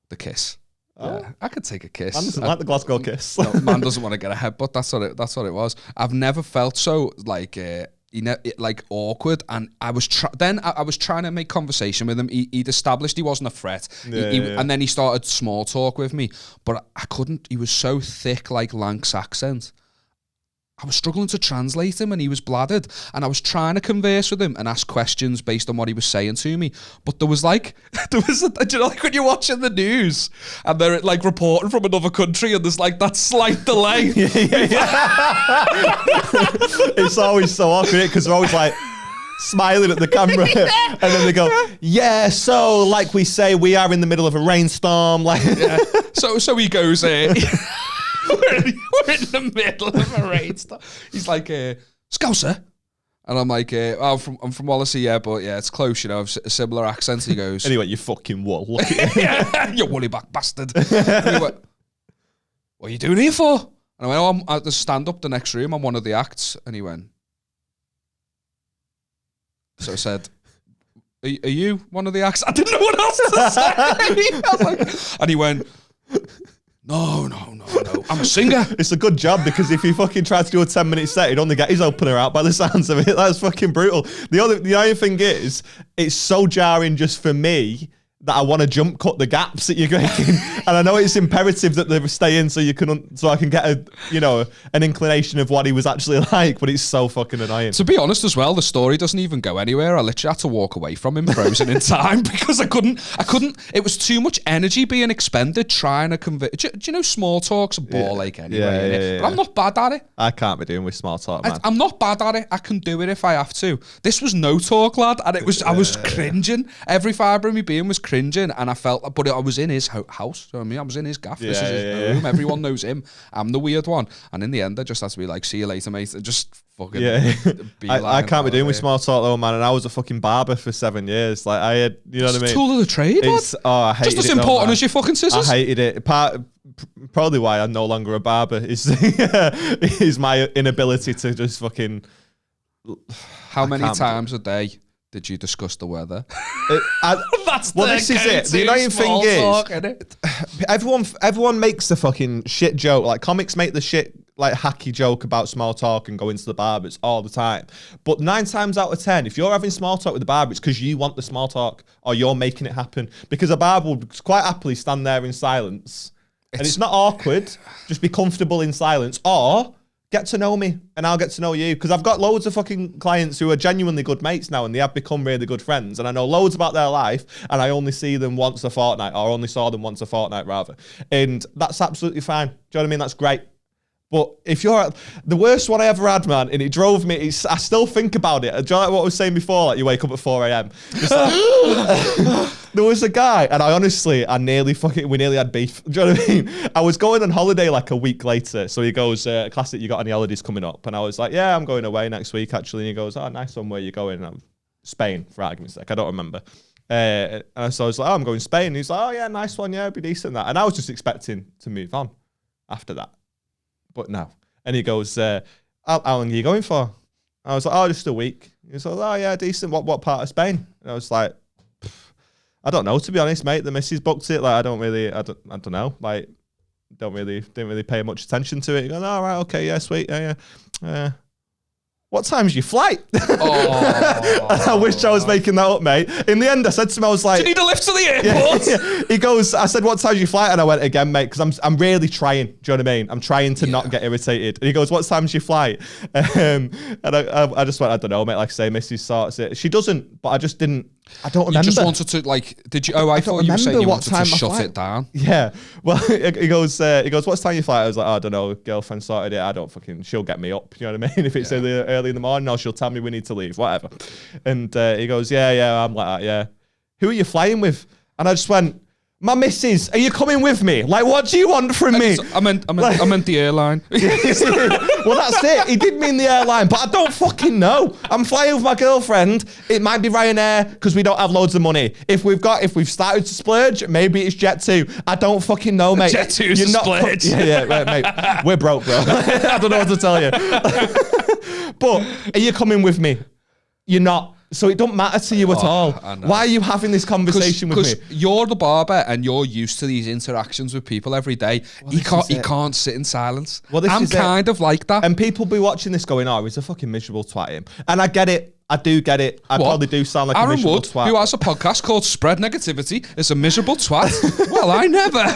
The kiss. Oh. Yeah, I could take a kiss. Man doesn't like the Glasgow kiss. No, man doesn't want to get a headbutt. That's what it was. I've never felt so like awkward, and I was trying to make conversation with him. He'd established he wasn't a threat, and then he started small talk with me, but I couldn't. He was so thick, like Lancs accent. I was struggling to translate him, and he was bladdered, and I was trying to converse with him and ask questions based on what he was saying to me. But do you know, like when you're watching the news and they're like reporting from another country and there's like that slight delay. It's always so awkward because they're always like, smiling at the camera. And then they go, yeah, so like we say, we are in the middle of a rainstorm. Like, yeah. So he goes, we're in the middle of a rainstorm. He's like, Scouser? And I'm like, I'm from Wallasey, yeah, but yeah, it's close, you know, a similar accent. He goes, anyway, you fucking wool. Look at you. Yeah, you woolly back bastard. And he went, what are you doing here for? And I went, I'm at the stand up the next room. I'm one of the acts. And he went, so I said, are you one of the acts? I didn't know what else to say. I was like, and he went, no, I'm a singer. It's a good job because if he fucking tried to do a 10-minute set, he'd only get his opener out by the sounds of it. That's fucking brutal. The only thing is, it's so jarring just for me that I want to jump cut the gaps that you're making, and I know it's imperative that they stay in so I can get an inclination of what he was actually like, but it's so fucking annoying. To be honest as well, the story doesn't even go anywhere. I literally had to walk away from him frozen in time because I couldn't, it was too much energy being expended trying to convey. Do you know small talk's a ball ache anyway, yeah. But I'm not bad at it. I can't be doing with small talk, man. I'm not bad at it. I can do it if I have to. This was no talk, lad, and I was cringing. Every fibre of me being was cringing, and I felt, but I was in his house. You know what I mean? I was in his gaff. This is his home. Everyone knows him. I'm the weird one. And in the end, I just had to be like, see you later, mate. And just fucking I can't be doing with small talk though, man. And I was a fucking barber for 7 years. Like I had, you know what I mean? Tool of the trade, I hated just as important as your fucking scissors. I hated it. Probably why I'm no longer a barber is my inability to just fucking. How many times a day did you discuss the weather? This is it. The annoying thing is, everyone makes the fucking shit joke. Like comics make the shit like hacky joke about small talk and going to the barbers all the time. But 9 times out of 10, if you're having small talk with the barber, it's because you want the small talk or you're making it happen. Because a barber will quite happily stand there in silence. And it's not awkward. Just be comfortable in silence. Or get to know me and I'll get to know you. Because I've got loads of fucking clients who are genuinely good mates now and they have become really good friends. And I know loads about their life and I only see them once a fortnight, or only saw them once a fortnight rather. And that's absolutely fine. Do you know what I mean? That's great. But if you're the worst one I ever had, man, and it drove me, I still think about it. Do you know like what I was saying before? Like you wake up at 4 a.m. There was a guy, and we nearly had beef. Do you know what I mean? I was going on holiday like a week later. So he goes, classic, you got any holidays coming up? And I was like, yeah, I'm going away next week actually. And he goes, oh, nice one, where you going? And Spain, for argument's sake. I don't remember. And so I was like, oh, I'm going to Spain. And he's like, oh yeah, nice one. Yeah, it'd be decent that. And I was just expecting to move on after that. But no. And he goes, how long are you going for? I was like, oh, just a week. He was like, oh yeah, decent. What part of Spain? And I was like, I don't know, to be honest, mate. The missus booked it. Like, I don't know. Like, didn't really pay much attention to it. He goes, all right, okay, yeah, sweet, yeah. What time's your flight? I wish I was making that up, mate. In the end, I said to him, I was like, do you need a lift to the airport? Yeah. He goes, I said, what time's your flight? And I went again, mate, because I'm really trying. Do you know what I mean? I'm trying to not get irritated. And he goes, what time's your flight? And I just went, I don't know, mate. Like I say, Missus sorts it. She doesn't, but I just didn't. I don't remember. You just wanted to, like, did you? Oh, I thought you were saying you wanted to shut it down. Yeah. Well, he goes, what's time your flight? I was like, oh, I don't know. Girlfriend sorted it. She'll get me up. You know what I mean? If it's early in the morning, or she'll tell me we need to leave, whatever. And he goes, yeah, I'm like that, yeah. Who are you flying with? And I just went, my missus, are you coming with me? Like, what do you want from me? I meant the airline. Well, that's it. He did mean the airline, but I don't fucking know. I'm flying with my girlfriend. It might be Ryanair because we don't have loads of money. If we've started to splurge, maybe it's Jet2. I don't fucking know, mate. Jet2's a splurge. Yeah, right, mate. We're broke, bro. I don't know what to tell you. But are you coming with me? You're not. So it don't matter to you at all. Why are you having this conversation with me? Because you're the barber and you're used to these interactions with people every day. Well, he can't sit in silence. Well, I'm kind of like that. And people be watching this going, oh, he's a fucking miserable twat, him. And I get it. I do get it. I probably do sound like Aaron a miserable Wood, twat. who has a podcast called Spread Negativity, is a miserable twat. Well, I never.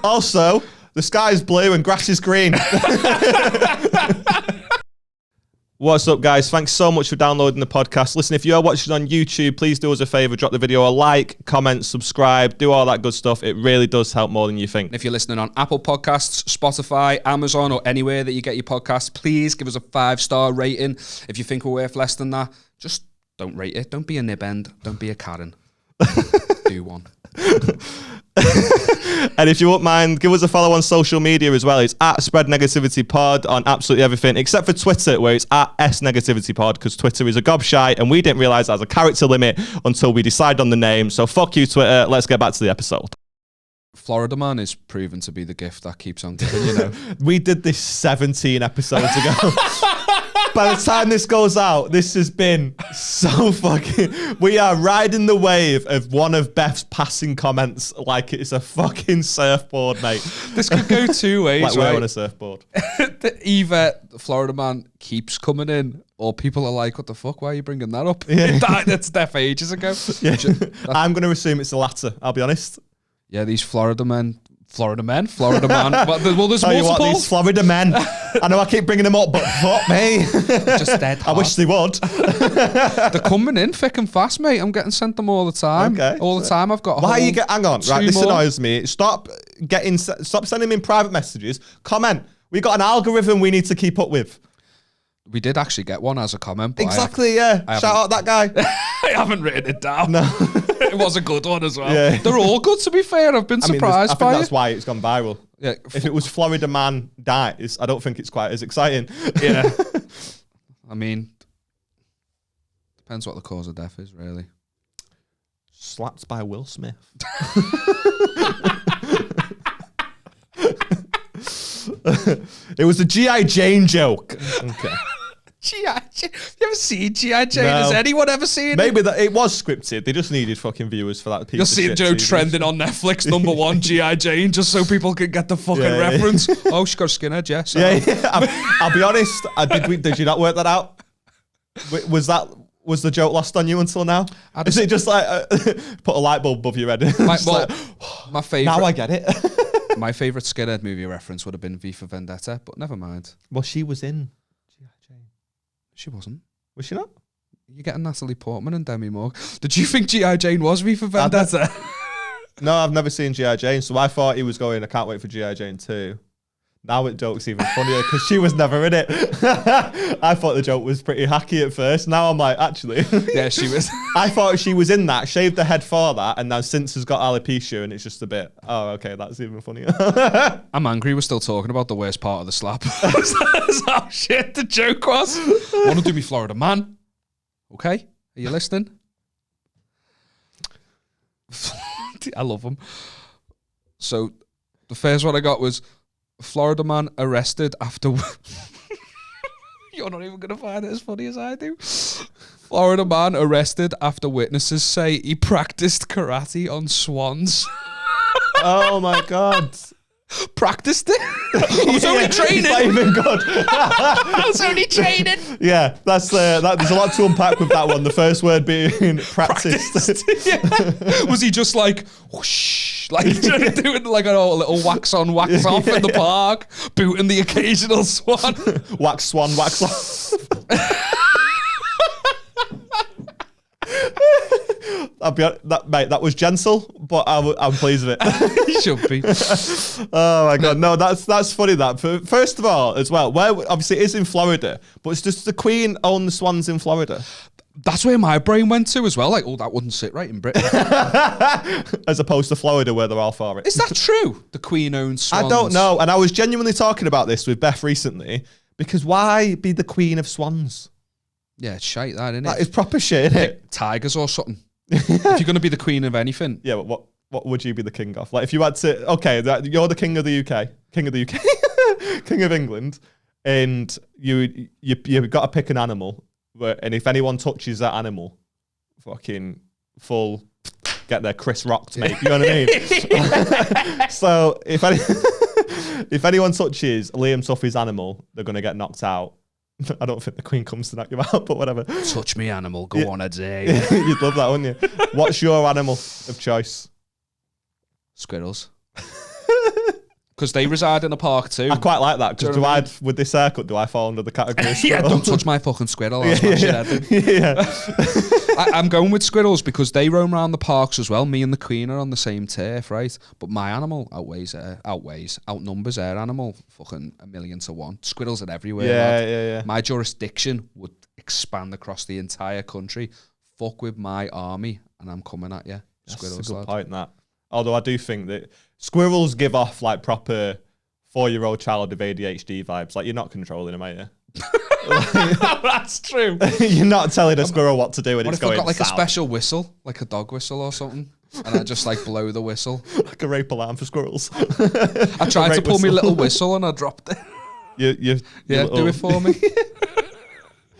Also, the sky's blue and grass is green. What's up, guys? Thanks so much for downloading the podcast. Listen, if you are watching on YouTube, please do us a favor, drop the video a like, comment, subscribe, do all that good stuff. It really does help more than you think. And if you're listening on Apple Podcasts, Spotify, Amazon, or anywhere that you get your podcasts, please give us a 5-star rating. If you think we're worth less than that, just Don't rate it. Don't be a nib end. Don't be a Karen. Do one. And if you wouldn't mind, give us a follow on social media as well. It's at Spread Negativity Pod on absolutely everything, except for Twitter, where it's at S Negativity Pod, because Twitter is a gobshite, and we didn't realise that has a character limit until we decided on the name. So fuck you, Twitter. Let's get back to the episode. Florida Man is proven to be the gift that keeps on giving, you know. We did this 17 episodes ago. By the time this goes out, this has been so fucking... We are riding the wave of one of Beth's passing comments like it's a fucking surfboard, mate. This could go two ways, like right? we're on a surfboard. Either the Florida Man keeps coming in, or people are like, what the fuck, why are you bringing that up? Yeah. That's death ages ago. Yeah. I'm going to assume it's the latter, I'll be honest. Yeah, these Florida man. Well, there's Tell you what, multiple. these Florida men. I know I keep bringing them up, but fuck me. Just dead hot. I wish they would. They're coming in thick and fast, mate. I'm getting sent them all the time. Okay. All the time. I've got. Why are you hang on, right? This more. annoys me. Stop sending me in private messages. Comment. We got an algorithm we need to keep up with. We did actually get one as a comment. But Exactly, yeah. Shout out that guy. I haven't written it down. No. It was a good one as well. Yeah. They're all good, to be fair. I've been surprised I by think that's it. why it's gone viral. Yeah. If it was Florida Man dies, I don't think it's quite as exciting. Yeah. I mean, depends what the cause of death is, really. Slapped by Will Smith. It was a G.I. Jane joke. Okay. G.I. Jane. You ever seen G.I. Jane? No. Has anyone ever seen it? Maybe that it was scripted. They just needed fucking viewers for that piece. You'll see it, Joe, trending on Netflix, #1, G.I. Jane, just so people can get the fucking reference. Oh, she got a skinhead, yes. Yeah. I'll be honest. Did you not work that out? Was the joke lost on you until now? Is it just like put a light bulb above your head? My favorite. Now I get it. My favorite skinhead movie reference would have been V for Vendetta, but never mind. Well, she was in G.I. Jane. She wasn't. Was she not? You're getting Natalie Portman and Demi Moore. Did you think G.I. Jane was V for Vendetta? No, I've never seen G.I. Jane, so I thought he was going, I can't wait for G.I. Jane 2. Now it joke's even funnier because she was never in it. I thought the joke was pretty hacky at first. Now I'm like, actually. Yeah, she was. I thought she was in that, shaved her head for that, and now since has got alopecia and it's just a bit, oh, okay, that's even funnier. I'm angry we're still talking about the worst part of the slap. That's how shit the joke was. Want to do me Florida Man? Okay, are you listening? I love them. So the first one I got was Florida man arrested after... You're not even going to find it as funny as I do. Florida man arrested after witnesses say he practiced karate on swans. Oh my God. Practiced it? I was only training. It's not even good. I was only training. Yeah, that's there's a lot to unpack with that one. The first word being practiced. Yeah. Was he just like whoosh, like doing like a little wax on, wax off in the park, booting the occasional swan? Wax swan, wax off. Mate, that was gentle, but I'm pleased with it. He should be. Oh my God, no, that's funny. That first of all, as well, where obviously it is in Florida, but it's just the Queen owned the swans in Florida. That's where my brain went to as well. Like, oh, that wouldn't sit right in Britain, as opposed to Florida, where they're all for it. Is that true? The Queen owns swans. I don't know, and I was genuinely talking about this with Beth recently because why be the Queen of swans? Yeah, it's shite, that, isn't it? That is proper shit, isn't it? Tigers or something. If you're going to be the queen of anything. Yeah, but what would you be the king of? Like, if you had to, okay, you're the king of the UK, king of England, and you've got to pick an animal, and if anyone touches that animal, fucking full, get their Chris rocked, mate. You know what I mean? So if anyone touches Liam Tuffy's animal, they're going to get knocked out. I don't think the Queen comes to knock you out, but whatever. Touch me, animal. Go on a day. You'd love that, wouldn't you? What's your animal of choice? Squirrels. Because they reside in a park too. I quite like that, because with this haircut, do I fall under the category of squirrel? Yeah, don't touch my fucking squirrel. I'll smash your head in. Yeah. I'm going with squirrels because they roam around the parks as well. Me and the Queen are on the same turf, right? But my animal outnumbers their animal fucking 1,000,000 to 1. Squirrels are everywhere. Yeah. My jurisdiction would expand across the entire country. fuck with my army, and I'm coming at you. Squirrels. That's a good point, that. Although I do think that squirrels give off like proper 4-year-old child with ADHD vibes. Like, you're not controlling them, are you? That's true. You're not telling a squirrel what to do when What it's if I've going got like south. a special whistle, like a dog whistle or something, and I just like blow the whistle? Like a rape alarm for squirrels. I tried to pull my little whistle and I dropped it. You Do it for me.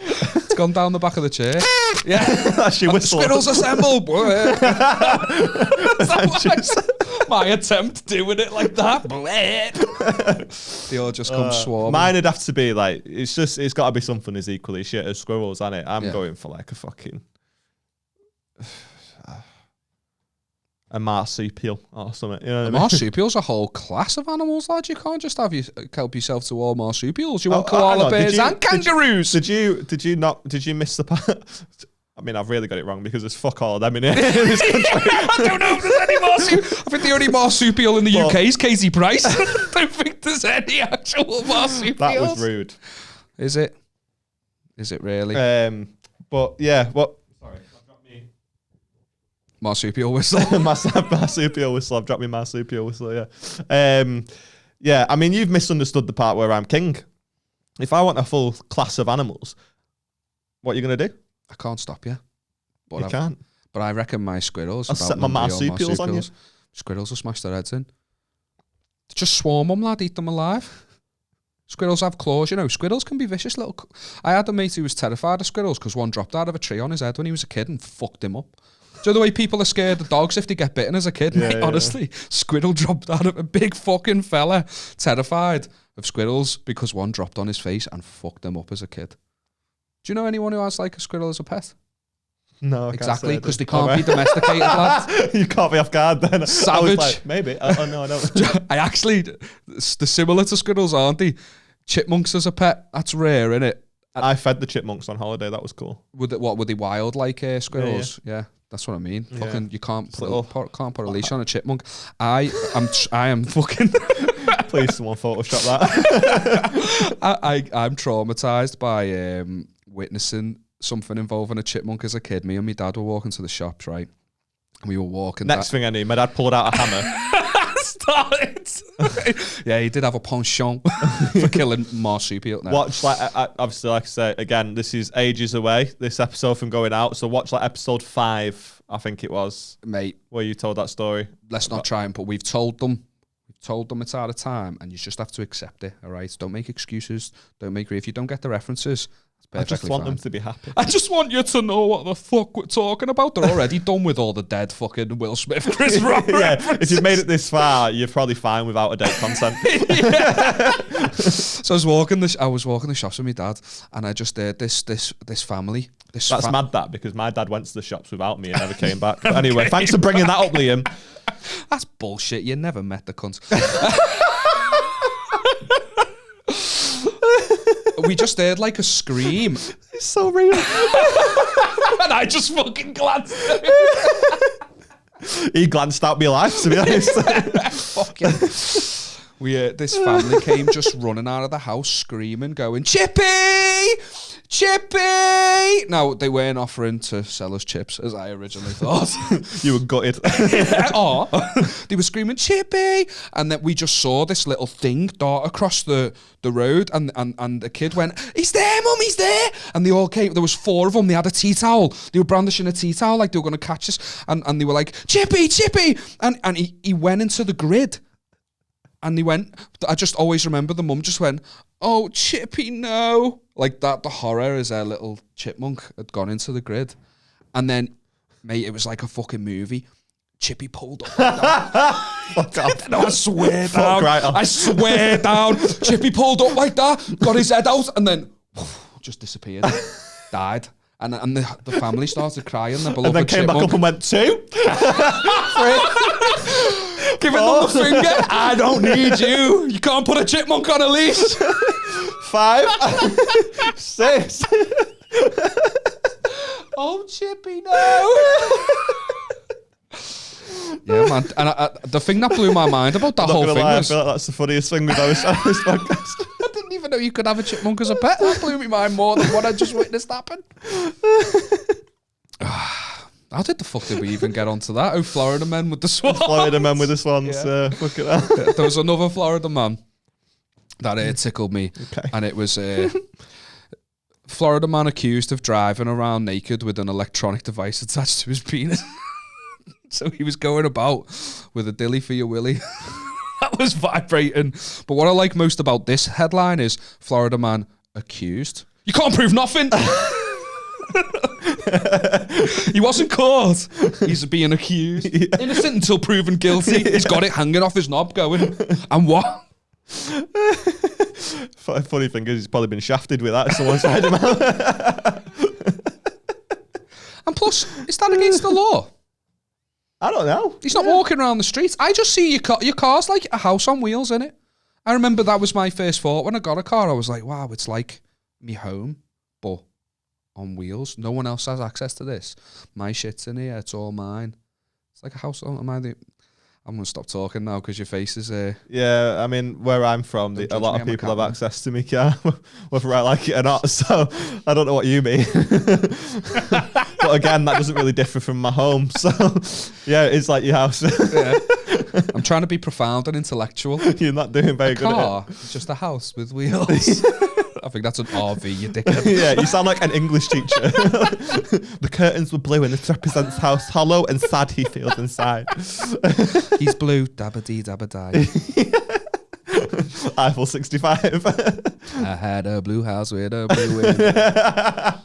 It's gone down the back of the chair. Yeah. That's your whistle. Squirrels assemble. My attempt doing it like that. They all just come swarming. Mine would have to be like, it's got to be something as equally shit as squirrels, hasn't it? I'm going for like a fucking a marsupial or something. You know what I mean? Marsupials are a whole class of animals, lad. You can't just help yourself to all marsupials. You want koala bears and kangaroos. Did you miss the part? I mean, I've really got it wrong because there's fuck all of them in this country. I don't know if there's any marsupial. I think the only marsupial in the UK is Casey Price. I don't think there's any actual marsupials. That was rude. Is it? Is it really? But yeah, what? Sorry, I've dropped me marsupial whistle. Marsupial whistle. I've dropped me marsupial whistle. Yeah. Yeah. I mean, you've misunderstood the part where I'm king. If I want a full class of animals, what are you gonna do? I can't stop you. But You can't. But I reckon my squirrels. I'll set my marsupials on you. Squirrels will smash their heads in. Just swarm them, lad. Eat them alive. Squirrels have claws, you know. Squirrels can be vicious little. I had a mate who was terrified of squirrels because one dropped out of a tree on his head when he was a kid and fucked him up. So the way people are scared of dogs if they get bitten as a kid, mate, honestly, squirrel dropped out of a big fucking fella, terrified of squirrels because one dropped on his face and fucked him up as a kid. Do you know anyone who has like a squirrel as a pet? No, exactly, because they can't be domesticated, lad. You can't be off guard then. Savage. I was like, maybe. Oh no, I don't. I actually, they're similar to squirrels, aren't they? Chipmunks as a pet, that's rare, innit? I fed the chipmunks on holiday. That was cool. Were they wild like squirrels? Yeah. That's what I mean. Yeah. Fucking, you can't put a leash on a chipmunk. I am fucking. Please, someone Photoshop that. I'm traumatized by witnessing something involving a chipmunk as a kid. Me and my dad were walking to the shops, right? And we were walking. Next thing I knew, my dad pulled out a hammer. Stop it. Yeah, he did have a penchant for killing marsupial. No. Watch, like, obviously, like I say, again, this is ages away, this episode from going out. So watch like episode 5, I think it was. Mate. Where you told that story. Let's not try and put, we've told them it's out of time and you just have to accept it, all right? Don't make excuses. Don't make, if you don't get the references, it's perfectly I just want fine. them to be happy. I just want you to know what the fuck we're talking about. They're already done with all the dead fucking Will Smith, Chris Rock references. If you've made it this far, you're probably fine with out-of-date content. So I was walking the shops with my dad, and I just heard this family. That's mad, that, because my dad went to the shops without me and never came back. But anyway, thanks for bringing that up, Liam. That's bullshit. You never met the cunt. We just heard like a scream. It's so real. And I just fucking glanced at him. He glanced out my life, to be honest. Fucking. This family came just running out of the house screaming, going, Chippy! Chippy! Now, they weren't offering to sell us chips, as I originally thought. You were gutted. Or they were screaming, Chippy! And then we just saw this little thing dart across the road, and the kid went, he's there, Mum, he's there! And they all came, there was 4 of them, they had a tea towel. They were brandishing a tea towel like they were going to catch us, and they were like, Chippy, Chippy! And he went into the grid. And he went, I just always remember the mum just went, oh, Chippy, no. Like that, the horror is a little chipmunk had gone into the grid. And then, mate, it was like a fucking movie. Chippy pulled up like that. Fuck off. No, I swear down. Right I swear down. Chippy pulled up like that, got his head out, and then just disappeared. Died. And the family started crying. The beloved and then came chipmunk. back up and went 2. Giving them the finger. I don't need you. You can't put a chipmunk on a leash. 5. 6. Oh, Chippy, no. Yeah, man. And the thing that blew my mind about that whole thing was... I feel like that's the funniest thing we've ever said on this podcast. I didn't even know you could have a chipmunk as a pet. That blew my mind more than what I just witnessed happen. How did the fuck did we even get onto that? Oh, Florida men with the swans. Florida men with the swans. Yeah. Look at that. There was another Florida man that tickled me. Okay. And it was Florida man accused of driving around naked with an electronic device attached to his penis. So he was going about with a dilly for your willy. That was vibrating. But what I like most about this headline is Florida man accused. You can't prove nothing. He wasn't caught. He's being accused. Innocent until proven guilty. He's got it hanging off his knob going, and what? Funny thing is, he's probably been shafted with that. Someone tried him out. And plus, is that against the law? I don't know. He's not walking around the streets. I just see your car's like a house on wheels, innit? I remember that was my first thought when I got a car. I was like, wow, it's like me home, but on wheels. No one else has access to this. My shit's in here. It's all mine. It's like a house. I'm going to stop talking now because your face is... Yeah, I mean, where I'm from, a lot of people have access to my car, whether I like it or not. So I don't know what you mean. But again, that doesn't really differ from my home. So yeah, it's like your house. Yeah. I'm trying to be profound and intellectual. You're not doing very good car, at it. it's just a house with wheels. I think that's an RV, you dickhead. Yeah, you sound like an English teacher. The curtains were blue and this represents how hollow and sad he feels inside. He's blue, dabba-dee, dabba-die. Eiffel 65. I had a blue house with a blue window.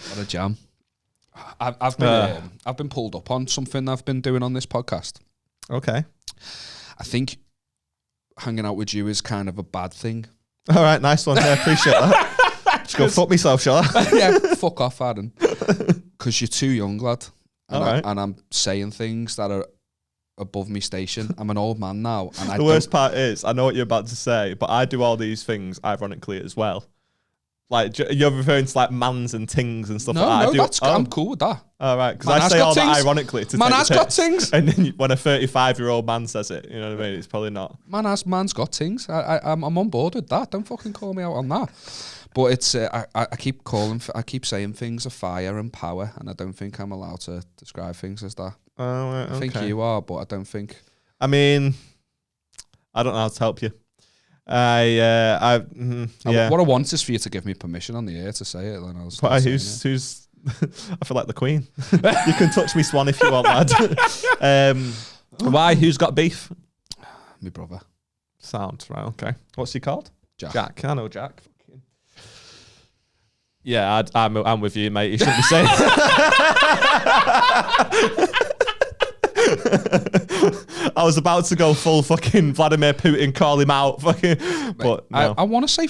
What a jam. I've been pulled up on something I've been doing on this podcast. Okay. I think hanging out with you is kind of a bad thing. All right, nice one. I appreciate that. Just go fuck myself, shall I? Yeah, fuck off, Aaron. Because you're too young, lad. And, All right. I'm saying things that are above me station. I'm an old man now. And The worst part is, I know what you're about to say, but I do all these things ironically as well. Like, you're referring to like mans and tings and stuff like that. I'm cool with that. All right, because I say all that ironically to man take has the got piss. things. And then when a 35-year-old man says it, you know what I mean? It's probably not. Man's got things. I'm on board with that. Don't fucking call me out on that. But it's I keep saying things of fire and power, and I don't think I'm allowed to describe things as that. Oh, right, okay. I think you are, but I don't think. I mean, I don't know how to help you. Yeah. What I want is for you to give me permission on the air to say it. Then I'll start saying it. Who's? I feel like the Queen. You can touch me, Swan, if you want, lad. Why? Who's got beef? My brother. Sound right. Okay. What's he called? Jack. Jack. I know Jack. Yeah, I'm with you, mate. You shouldn't be saying. I was about to go full fucking Vladimir Putin, call him out, fucking. But no. I want to say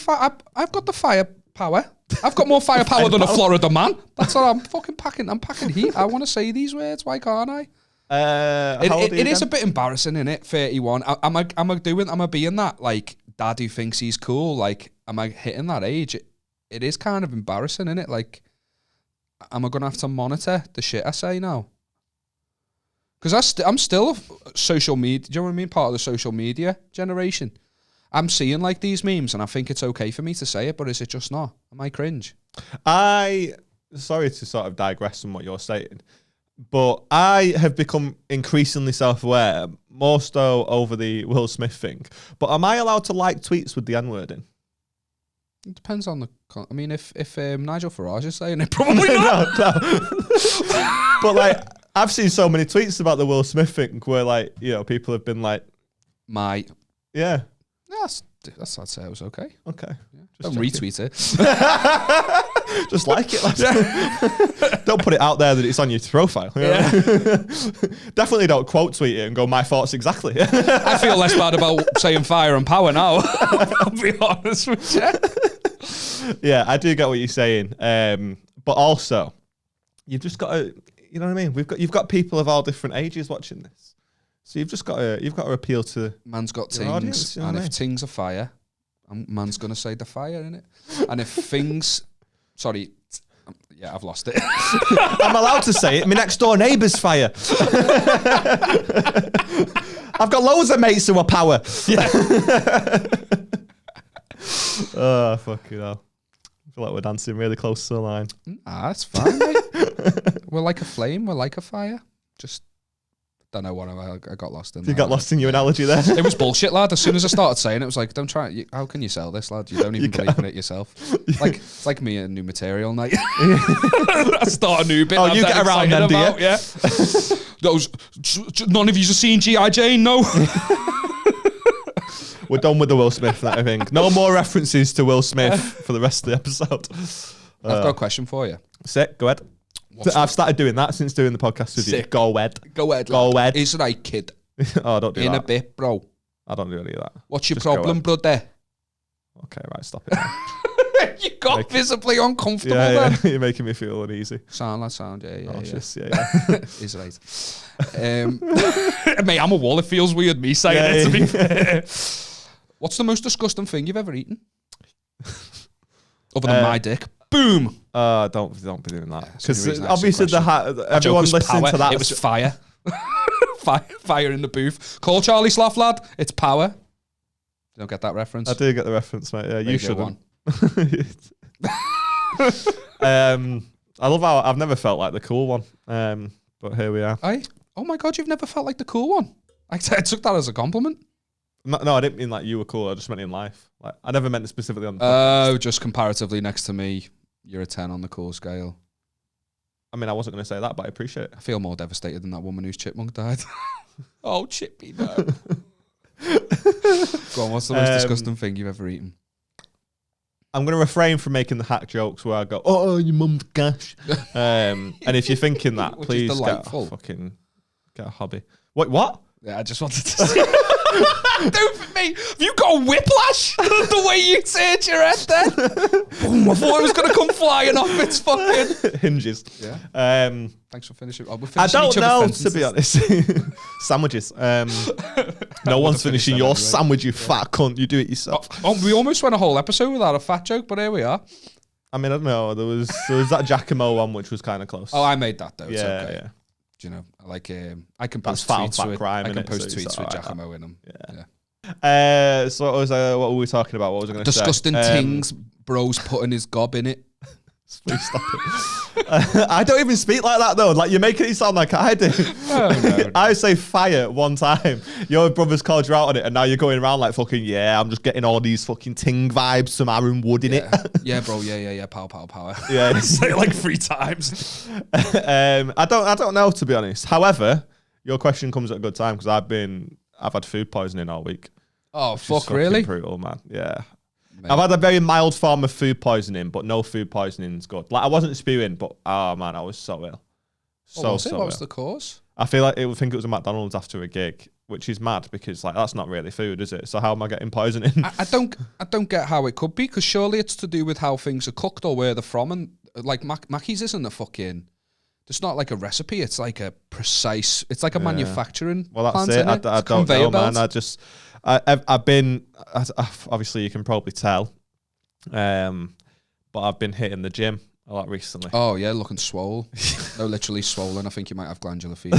I've got the firepower. I've got more firepower than a Florida man. That's what I'm fucking packing. I'm packing heat. I want to say these words. Why can't I? It is a bit embarrassing, isn't it? 31. Am I being that like dad who thinks he's cool? Like, am I hitting that age? It is kind of embarrassing, isn't it? Like, am I gonna have to monitor the shit I say now? Because I'm still social media. Do you know what I mean? Part of the social media generation. I'm seeing like these memes, and I think it's okay for me to say it, but is it just not? Am I cringe? Sorry to sort of digress from what you're saying, but I have become increasingly self-aware, more so over the Will Smith thing. But am I allowed to like tweets with the N-word in? It depends on the. I mean, if Nigel Farage is saying it, probably not. No. But like, I've seen so many tweets about the Will Smith thing where like, you know, people have been like, yeah. That's I'd say it was okay. Okay. Yeah. Don't retweet it. Just like it. Don't put it out there that it's on your profile. You know? Definitely don't quote tweet it and go, my thoughts exactly. I feel less bad about saying fire and power now. I'll be honest with you. Yeah, I do get what you're saying. But also, you've just got to, you know what I mean? You've got people of all different ages watching this. So you've got to appeal to man's got your things, audience, you know and what I if mean? things are fire, man's gonna say the fire, innit? And if things, sorry, yeah, I've lost it. I'm allowed to say it. My next door neighbour's fire. I've got loads of mates who are power. Yeah. Oh, fucking hell. I feel like we're dancing really close to the line. That's fine, mate. We're like a flame. We're like a fire. Just don't know what I got lost in. You got lost in your analogy there. It was bullshit, lad. As soon as I started saying it, was like, don't try it. How can you sell this, lad? You don't even believe in it yourself. It's like me and new material night. I start a new bit. Oh, you get around then, do you? Yeah. None of you have seen G.I. Jane, no? We're done with the Will Smith, I think. No more references to Will Smith for the rest of the episode. I've got a question for you. Sick, go ahead. I've started doing that since doing the podcast with you. Go ahead. Go ahead. Go ahead. It's right, kid. Oh, don't do that. In a bit, bro. I don't do any of that. What's your problem, brother? Okay, right, stop it now. You got visibly uncomfortable then. You're making me feel uneasy. Sound, yeah. Is right. Mate, I'm a wall. It feels weird me saying it, to be fair. What's the most disgusting thing you've ever eaten? Other than my dick. Boom. Don't be doing that. Because obviously everyone listening to that. It was fire. Fire in the booth. Call Charlie Sloth, lad. It's power. You don't get that reference? I do get the reference, mate. Yeah, you shouldn't. I love how I've never felt like the cool one. But here we are. Oh my God, you've never felt like the cool one. I took that as a compliment. No, I didn't mean like you were cool. I just meant in life. Like I never meant it specifically on the podcast. Oh, just comparatively next to me, you're a 10 on the cool scale. I mean, I wasn't going to say that, but I appreciate it. I feel more devastated than that woman whose chipmunk died. Oh, Chippy, no. Go on, what's the most disgusting thing you've ever eaten? I'm going to refrain from making the hack jokes where I go, oh, your mum's gash. And if you're thinking that, please get a hobby. Wait, what? Yeah, I just wanted to see. Don't for me. Have you got whiplash? The way you turned your head then? Boom, I thought it was going to come flying off its fucking hinges. Yeah. Thanks for finishing. I don't know, to be honest. Sandwiches. No one's finishing your sandwich, you fat cunt. You do it yourself. We almost went a whole episode without a fat joke, but here we are. I mean, I don't know. There was that Giacomo one, which was kind of close. Oh, I made that though. It's yeah, okay. yeah. You know, like I can post tweets with Giacomo in them. Yeah. So what were we talking about? What was I going to say? Disgusting things. Bro's putting his gob in it. Please stop it. I don't even speak like that though. Like you're making it sound like I do. No. I say fire one time. Your brother's called you out on it, and now you're going around like fucking I'm just getting all these fucking ting vibes from Aaron Wood in it. Yeah, bro. Yeah. Power. Yeah, say it like 3 times. I don't know, to be honest. However, your question comes at a good time because I've had food poisoning all week. Oh fuck! Really? Brutal, man. Yeah. I've had a very mild form of food poisoning, but no food poisoning is good. Like I wasn't spewing, but oh man, I was so ill. What was the cause? I feel like it would think it was a McDonald's after a gig, which is mad because like that's not really food, is it? So how am I getting poisoning? I don't get how it could be because surely it's to do with how things are cooked or where they're from, and like Mackey's isn't a fucking. It's not like a recipe. It's like a precise. It's like a manufacturing. Well, that's it. I don't know, man. I've been, obviously you can probably tell, but I've been hitting the gym a lot recently. Oh yeah, looking swole. No, literally swollen. I think you might have glandular fever.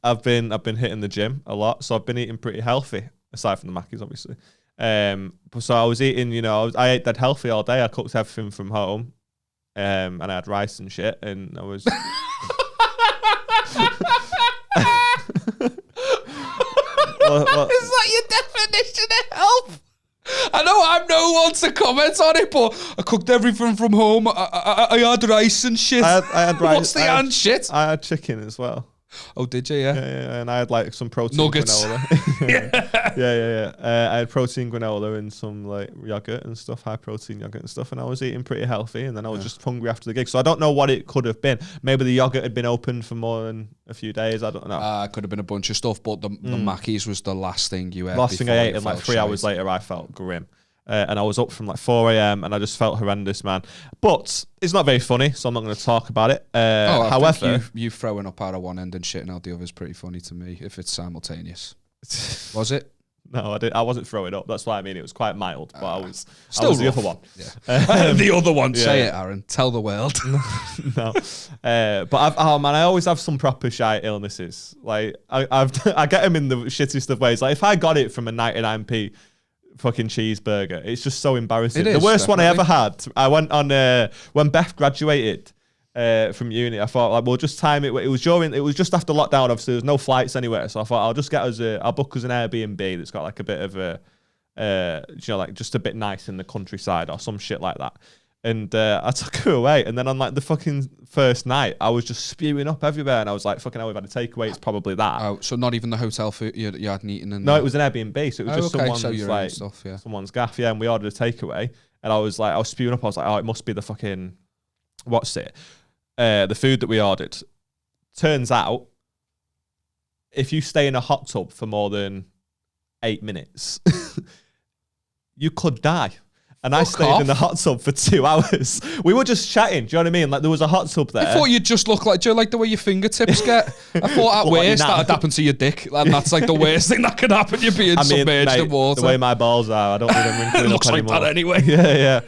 I've been hitting the gym a lot, so I've been eating pretty healthy, aside from the Mackies, obviously. So I was eating, I ate that healthy all day. I cooked everything from home, and I had rice and shit, and I was. Is that your definition of health? I know I'm no one to comment on it, but I cooked everything from home. I had rice and shit. I had rice. What's the and shit? I had chicken as well. Oh, did you? Yeah. Yeah, and I had like some protein nuggets. Granola. yeah. I had protein granola and some like yogurt and stuff, high protein yogurt and stuff, and I was eating pretty healthy. And then I was just hungry after the gig, so I don't know what it could have been. Maybe the yogurt had been open for more than a few days. I don't know. It could have been a bunch of stuff, but the Mackies was the last thing you ate. Last thing I ate, and like 3 hours later, I felt grim. And I was up from like 4 a.m. and I just felt horrendous, man. But it's not very funny, so I'm not going to talk about it. However, you throwing up out of one end and shitting out the other is pretty funny to me if it's simultaneous. Was it? No, I wasn't throwing up. That's why I mean it was quite mild, but I was still the other one. Yeah. The other one. Yeah. Say it, Aaron. Tell the world. No, but I always have some proper shy illnesses. Like I get them in the shittest of ways. Like if I got it from a 99p. Fucking cheeseburger. It's just so embarrassing. The worst one I ever had, I went on when Beth graduated. from uni. I thought like we'll just time it. It was just after lockdown. Obviously, there was no flights anywhere, so I thought I'll just I'll book us an Airbnb that's got like a bit of a, like just a bit nice in the countryside or some shit like that. And I took her away, and then on like the fucking first night, I was just spewing up everywhere, and I was like, "Fucking hell, we've had a takeaway. It's probably that." Oh, so not even the hotel food you hadn't eaten? No, it was an Airbnb, so it was just someone's like stuff, yeah. someone's gaff, yeah. And we ordered a takeaway, and I was spewing up. I was like, "Oh, it must be the fucking what's it? The food that we ordered." Turns out, if you stay in a hot tub for more than 8 minutes, you could die. And I stayed in the hot tub for 2 hours. We were just chatting. Do you know what I mean? Like there was a hot tub there. I thought you'd just look like, do you like the way your fingertips get? I thought at worst that would happen to your dick. And that's like the worst thing that could happen. You're being submerged in water. The way my balls are, I don't need them wrinkling it looks up like anymore. that anyway. Yeah.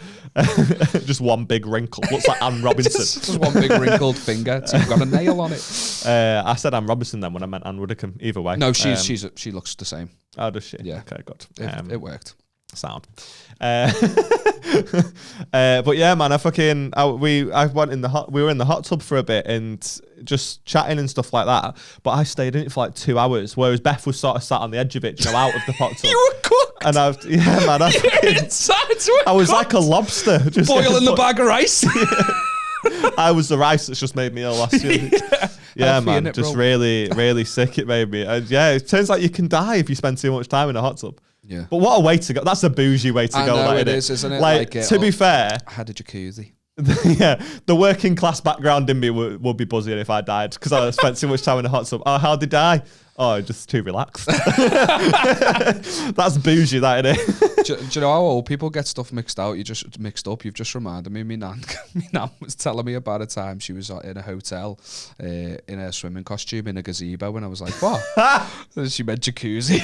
Just one big wrinkle. Looks like Anne Robinson. just one big wrinkled finger. So you've got a nail on it. I said Anne Robinson then when I meant Anne Widdecombe. Either way. No, she looks the same. Oh, does she? Yeah. Okay, good. It worked. Sound. But yeah, man, we went in the we were in the hot tub for a bit and just chatting and stuff like that. But I stayed in it for like 2 hours, whereas Beth was sort of sat on the edge of it, out of the hot tub. You were cooked. And I was like a lobster, just boiling the bag of rice. I was the rice that's just made me ill last year. Yeah, man, just really, really sick. It made me. And yeah, it turns out you can die if you spend too much time in a hot tub. Yeah. But what a way to go. That's a bougie way to go. Know, isn't it? Like to be fair, I had a jacuzzi. Yeah, the working class background in me would be buzzing if I died because I spent too much time in a hot tub. Oh, how'd they die? Oh, just too relaxed. That's bougie, that, innit? Do you know how old people get stuff mixed out? You've just reminded me. My nan was telling me about a time she was in a hotel in a swimming costume in a gazebo, and I was like, what? And she meant jacuzzi.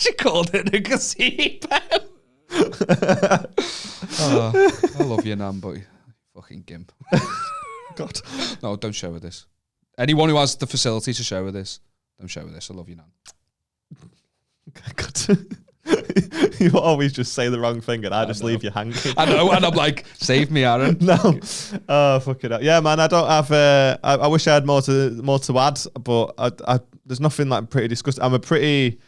She called it a gazebo. Oh, I love you, nan, but you fucking gimp. God. No, don't show her this. Anyone who has the facility to show her this, don't show her this. I love you, nan. Okay, good. You always just say the wrong thing and I just leave you hanging. I know, and I'm like, save me, Aaron. No. Oh, fuck it up. Yeah, man, I don't have... I wish I had more to add, but there's nothing like pretty disgusting. I'm a pretty...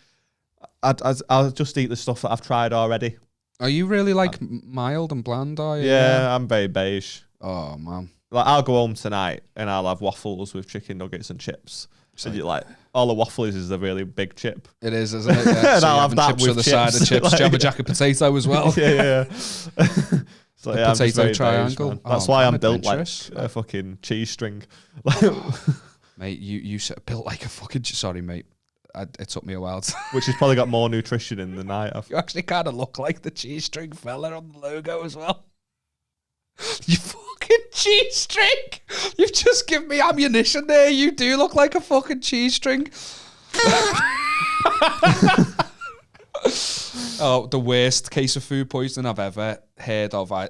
I'll just eat the stuff that I've tried already. Are you really like mild and bland, are you? Yeah, I'm very beige. Oh, man. Like, I'll go home tonight and I'll have waffles with chicken nuggets and chips. So you like all the waffle is a really big chip. It is, isn't it? Yeah. And so I'll have that chips with on the side of chips. Like, Jam a jack of potato as well. Yeah. So, the potato triangle. Beige, that's why I'm built like a fucking cheese string. Mate, you built like a fucking... Sorry, mate. It took me a while. Which has probably got more nutrition in than I have. You actually kind of look like the cheese string fella on the logo as well. You fucking cheese string! You've just given me ammunition there. You do look like a fucking cheese string. Oh, the worst case of food poisoning I've ever heard of. I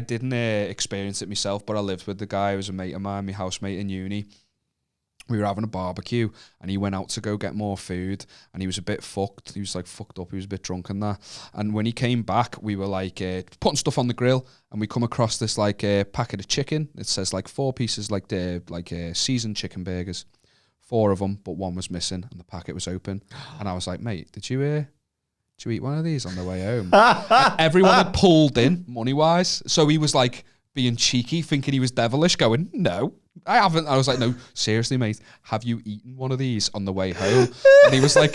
didn't experience it myself, but I lived with the guy who was a mate of mine, my housemate in uni. We were having a barbecue and he went out to go get more food and he was a bit fucked. He was like fucked up. He was a bit drunk and that. And when he came back, we were like putting stuff on the grill and we come across this like packet of chicken. It says like 4 pieces like seasoned chicken burgers. 4 of them, but 1 was missing and the packet was open. And I was like, mate, did you eat one of these on the way home? Everyone had pulled in money-wise. So he was like being cheeky, thinking he was devilish, going, no. I haven't. I was like, no, seriously, mate, have you eaten one of these on the way home? And he was like,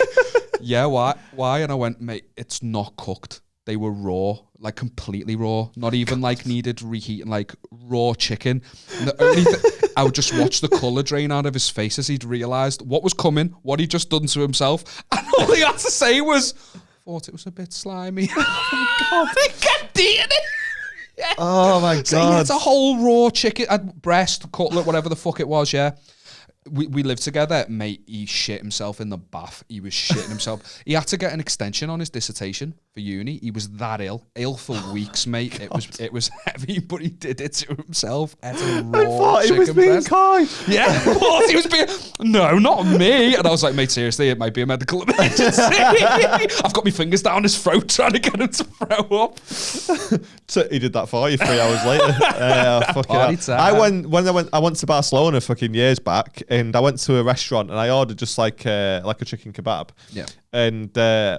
yeah, why? And I went, mate, it's not cooked. They were raw, like completely raw, not even like needed reheating, like raw chicken. And the only I would just watch the colour drain out of his face as he'd realised what was coming, what he'd just done to himself. And all he had to say was, thought it was a bit slimy. Oh, God, they kept eating it. Yeah. Oh my God. So it's a whole raw chicken, breast, cutlet, whatever the fuck it was, yeah. We lived together, mate, he shit himself in the bath. He was shitting himself. He had to get an extension on his dissertation for uni. He was that ill for weeks, mate. It was heavy, but he did it to himself. At a raw I thought he was being kind. Yeah, of course he was being. No, not me. And I was like, mate, seriously, it might be a medical emergency. I've got my fingers down his throat trying to get him to throw up. So he did that for you 3 hours later. I went to Barcelona fucking years back, and I went to a restaurant and I ordered just like a chicken kebab. Yeah. And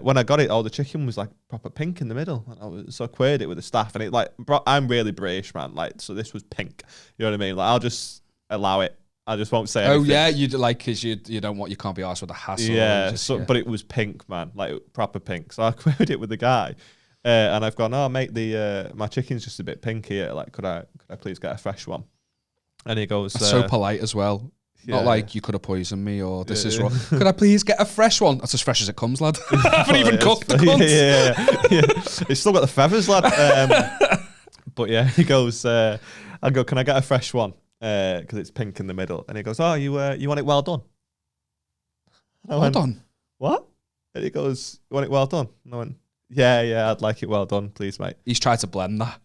when I got it, the chicken was like proper pink in the middle. So I queried it with the staff, and it like, bro, I'm really British, man. Like, so this was pink. You know what I mean? Like, I'll just allow it. I just won't say anything. Oh yeah, you like because you don't want, you can't be arsed with a hassle. Yeah. But it was pink, man. Like proper pink. So I queried it with the guy, and I've gone, oh mate, my chicken's just a bit pink here. Like, could I please get a fresh one? And he goes, that's so polite as well. Yeah. Not like you could have poisoned me or this is wrong. Could I please get a fresh one? That's as fresh as it comes, lad. I haven't even cooked the cunt. Yeah. It's still got the feathers, lad. But yeah, he goes, I go, can I get a fresh one? Because it's pink in the middle. And he goes, oh, you want it well done? Well done? What? And he goes, you want it well done? And I went, yeah, I'd like it well done, please, mate. He's tried to blend that.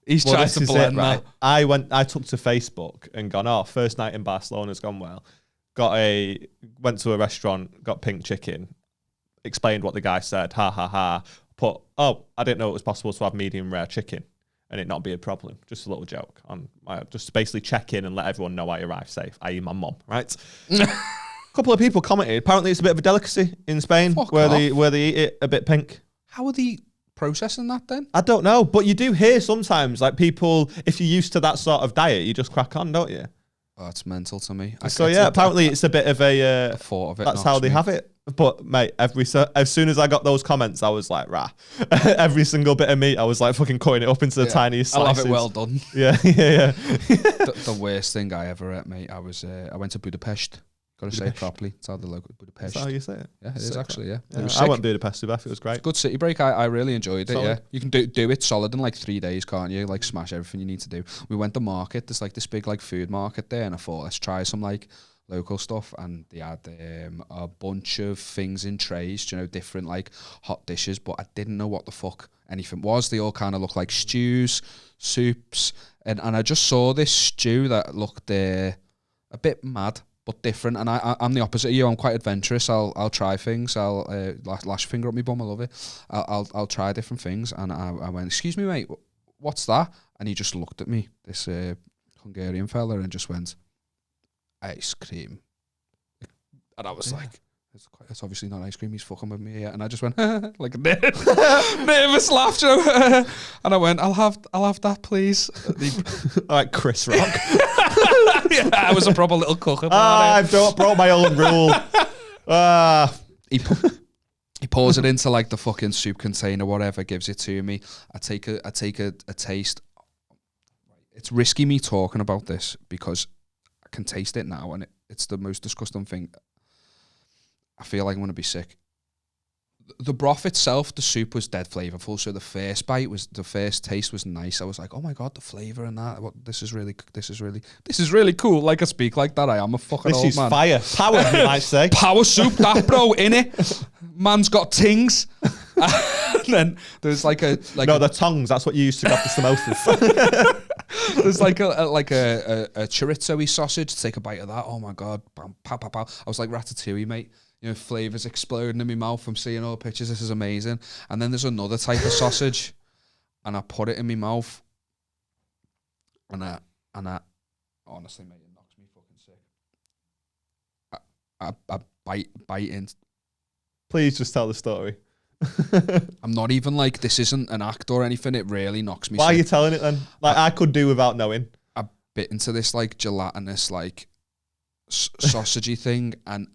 He's trying to blend that. I took to Facebook and gone, oh, first night in Barcelona's gone well. Went to a restaurant, got pink chicken, explained what the guy said, ha ha ha. Put, oh, I didn't know it was possible to have medium rare chicken and it not be a problem. Just a little joke. Just to basically check in and let everyone know I arrived safe, i.e. my mum, right? A couple of people commented, apparently it's a bit of a delicacy in Spain where they eat it a bit pink. How are they processing that then? I don't know, but you do hear sometimes like people, if you're used to that sort of diet, you just crack on, don't you? Oh, it's mental to me. Apparently it's a bit of a thought of it. That's how they have it. But mate, as soon as I got those comments, I was like, rah. Every single bit of meat, I was like fucking cutting it up into the tiniest slices. I love it well done. Yeah. The worst thing I ever ate, mate. I went to Budapest. Got to say it properly. It's how the local Budapest. Is that how you say it? Yeah, it is actually. Yeah, it was I went to Budapest. It was great. Good city break. I really enjoyed it. Solid. Yeah, you can do it solid in like 3 days, can't you? Like smash everything you need to do. We went to market. There's like this big like food market there, and I thought let's try some like local stuff. And they had a bunch of things in trays, different like hot dishes. But I didn't know what the fuck anything was. They all kind of look like stews, soups, and I just saw this stew that looked a bit mad but different, and I'm the opposite of you. I'm quite adventurous. I'll try things. I'll lash finger up my bum. I love it. I'll try different things. And I went, excuse me, mate, what's that? And he just looked at me, this Hungarian fella, and just went, ice cream. And I was like, it's obviously not ice cream. He's fucking with me here. And I just went like a nervous laugh, and I went, I'll have that, please. Like Chris Rock. Yeah, I was a proper little cook about it. I've brought my own rule. He pours it into like the fucking soup container, whatever, gives it to me. I take a taste. It's risky me talking about this because I can taste it now, and it's the most disgusting thing. I feel like I'm gonna be sick. The broth itself, the soup was dead flavorful. So the first taste was nice. I was like, oh my god, the flavor and that. This is really cool. Like I speak like that. I am a fucking old man. This is fire, power. You might say power soup. That bro in it. Man's got tings. And then there's the tongues. That's what you use to grab the samosas. There's like a chorizo-y sausage. Take a bite of that. Oh my god, pow pow pow. I was like Ratatouille, mate. Flavors exploding in my mouth from seeing all the pictures. This is amazing. And then there's another type of sausage, and I put it in my mouth, and I honestly, mate, it knocks me fucking sick. I bite in. Please just tell the story. I'm not even like, this isn't an act or anything. It really knocks me sick. Why are you telling it then? Like I could do without knowing. I bit into this like gelatinous like sausagey thing, and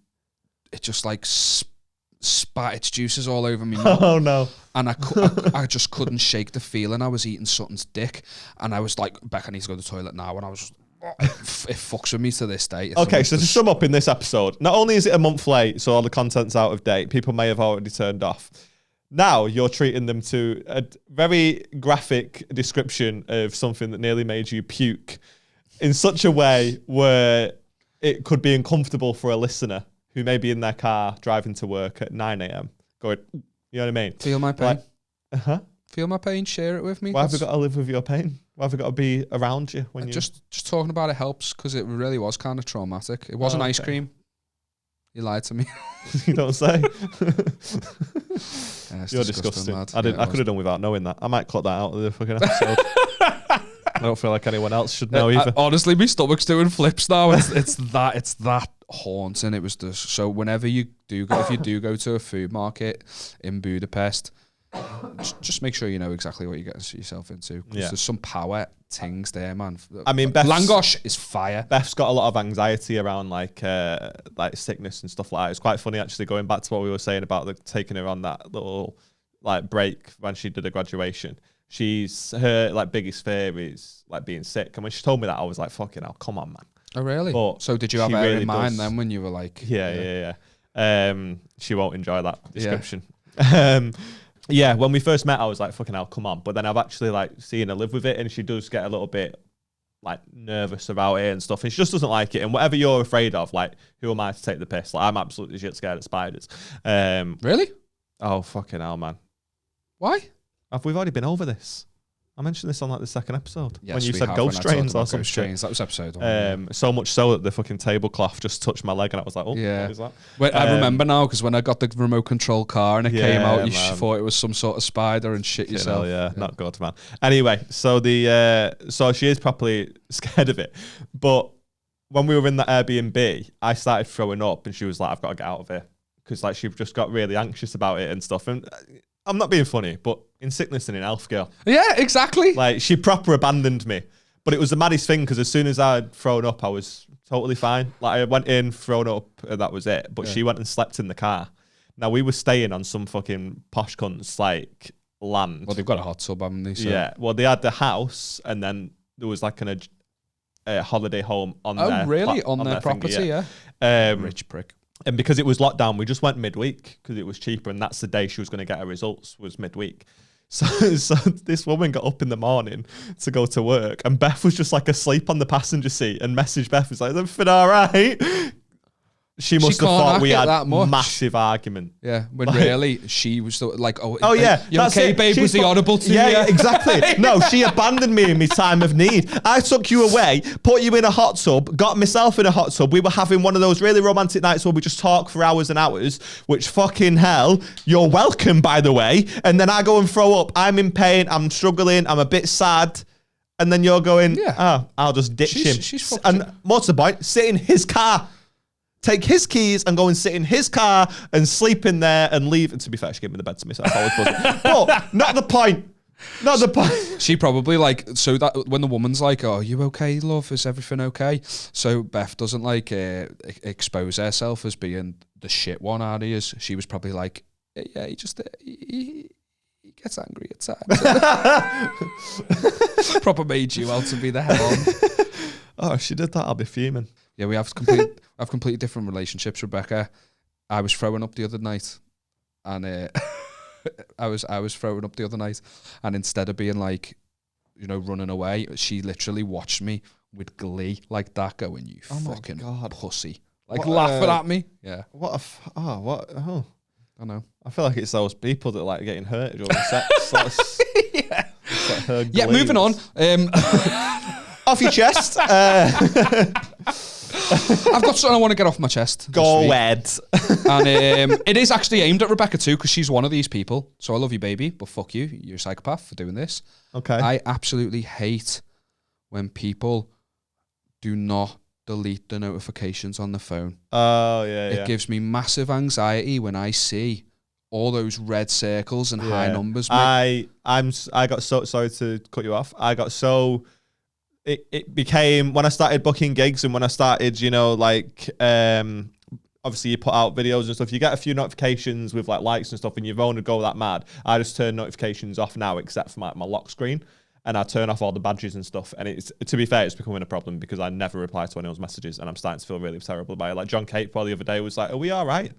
it just like spat its juices all over me mouth. Oh no. And I just couldn't shake the feeling I was eating something's dick. And I was like, Becca needs to go to the toilet now. And I was it fucks with me to this day. Okay, so to sum up in this episode, not only is it a month late, so all the content's out of date, people may have already turned off. Now you're treating them to a very graphic description of something that nearly made you puke in such a way where it could be uncomfortable for a listener who may be in their car driving to work at 9 a.m. going, you know what I mean? Feel my pain. Feel my pain, share it with me. Why have we got to live with your pain? Why have we got to be around you when you... Just talking about it helps, because it really was kind of traumatic. It wasn't ice cream. You lied to me. You don't say. You're disgusting. I could have done without knowing that. I might cut that out of the fucking episode. I don't feel like anyone else should know either. Honestly, my stomach's doing flips now. It's that haunting. It was just so. Whenever you do go, if you do go to a food market in Budapest, just make sure you know exactly what you're getting yourself into, because there's some power things there, man. I mean, Langosh is fire. Beth's got a lot of anxiety around like sickness and stuff like that. It's quite funny actually, going back to what we were saying about taking her on that little like break when she did a graduation. Her like biggest fear is like being sick, and when she told me that, I was like, fucking hell, come on, man. Oh really? But so did you have her in mind then when you were like, yeah. She won't enjoy that description. Yeah, when we first met, I was like, fucking hell, come on. But then I've actually like seen her live with it, and she does get a little bit like nervous about it and stuff. And she just doesn't like it. And whatever you're afraid of, like, who am I to take the piss? Like, I'm absolutely shit scared of spiders. Really? Oh, fucking hell, man. Why? We've already been over this. I mentioned this on like the second episode. Yes, when you said ghost trains or something. That was episode 1. So much so that the fucking tablecloth just touched my leg, and I was like, oh, yeah. What is that? Well, I remember now, because when I got the remote control car and it came out, you thought it was some sort of spider and shit yourself. Yeah, not good, man. Anyway, so so she is properly scared of it. But when we were in the Airbnb, I started throwing up, and she was like, I've got to get out of here. Because like she just got really anxious about it and stuff. And I'm not being funny, but in sickness and in health, girl. Yeah, exactly. Like, she proper abandoned me. But it was the maddest thing, because as soon as I'd thrown up, I was totally fine. Like, I went in, thrown up, and that was it. But she went and slept in the car. Now, we were staying on some fucking posh cunt's, like, land. Well, they've got a hot tub, haven't they? So. Yeah. Well, they had the house, and then there was, like, a holiday home on their... Oh, really? On their property, thingy, yeah. Rich prick. And because it was lockdown, we just went midweek because it was cheaper, and that's the day she was going to get her results, was midweek. So this woman got up in the morning to go to work, and Beth was just like asleep on the passenger seat, and messaged Beth, was like, is everything all right? She must have thought we had massive argument. Yeah, when really she was like, oh yeah, you okay, babe? Was he audible to you? Yeah, exactly. No, she abandoned me in my time of need. I took you away, put you in a hot tub, got myself in a hot tub. We were having one of those really romantic nights where we just talk for hours and hours, which fucking hell, you're welcome, by the way. And then I go and throw up. I'm in pain. I'm struggling. I'm a bit sad. And then you're going, I'll just ditch him. And more to the point, sit in his car. Take his keys and go and sit in his car and sleep in there and leave. And to be fair, she gave me the bed to myself. I was buzzing. But not the point. Not the point. She probably like, so that when the woman's like, oh, are you okay, love? Is everything okay? So Beth doesn't like expose herself as being the shit one, Arias. She was probably like, yeah, he gets angry at times. Proper made you out to be the hell on. Oh, if she did that, I'll be fuming. Yeah, we have completely different relationships, Rebecca. I was throwing up the other night, and I was throwing up the other night, and instead of being like, running away, she literally watched me with glee like that, going, "You fucking pussy!" Like laughing at me. Yeah. I know. I feel like it's those people that like getting hurt during sex. Yeah. Moving on. Off your chest. I've got something I want to get off my chest. Go ahead. And it is actually aimed at Rebecca too, because she's one of these people. So I love you, baby, but fuck you. You're a psychopath for doing this. Okay. I absolutely hate when people do not delete the notifications on the phone. Oh, yeah, It gives me massive anxiety when I see all those red circles and high numbers. I got so, sorry to cut you off. I got so... It became, when I started booking gigs and when I started, obviously you put out videos and stuff, you get a few notifications with like likes and stuff, and your phone would go that mad. I just turn notifications off now, except for my lock screen, and I turn off all the badges and stuff. And it's, to be fair, it's becoming a problem because I never reply to anyone's messages, and I'm starting to feel really terrible about it. Like John Capewell the other day was like, are we all right?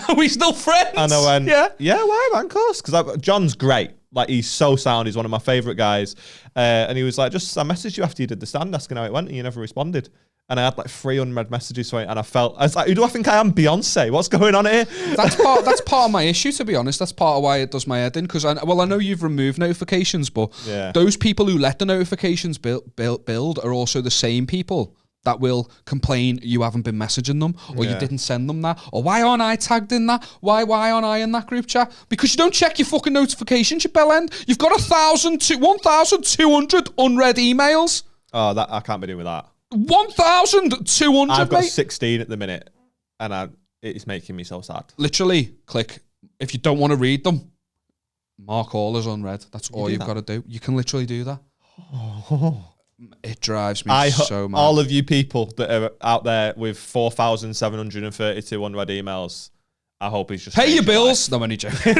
Are we still friends? And I went, yeah, why, man? Of course. Because John's great. Like, he's so sound. He's one of my favourite guys. And he was like, I messaged you after you did the stand asking how it went, and you never responded. and I had like 300 messages for it, and I was like, who do I think I am? Beyonce? What's going on here? That's part of my issue, to be honest. That's part of why it does my head in, because I know you've removed notifications, but those people who let the notifications build are also the same people that will complain you haven't been messaging them, or you didn't send them that, or why aren't I tagged in that? Why aren't I in that group chat? Because you don't check your fucking notifications, you bellend. You've got 1,200 unread emails. Oh, that I can't be doing with that. 1,200, I've got mate. 16 at the minute, and it's making me so sad. Literally, click. If you don't want to read them, mark all as unread. That's all you've got to do. You can literally do that. It drives me so mad. All of you people that are out there with 4,732 unread emails, I hope he's just pay your bills. No, I'm only joking.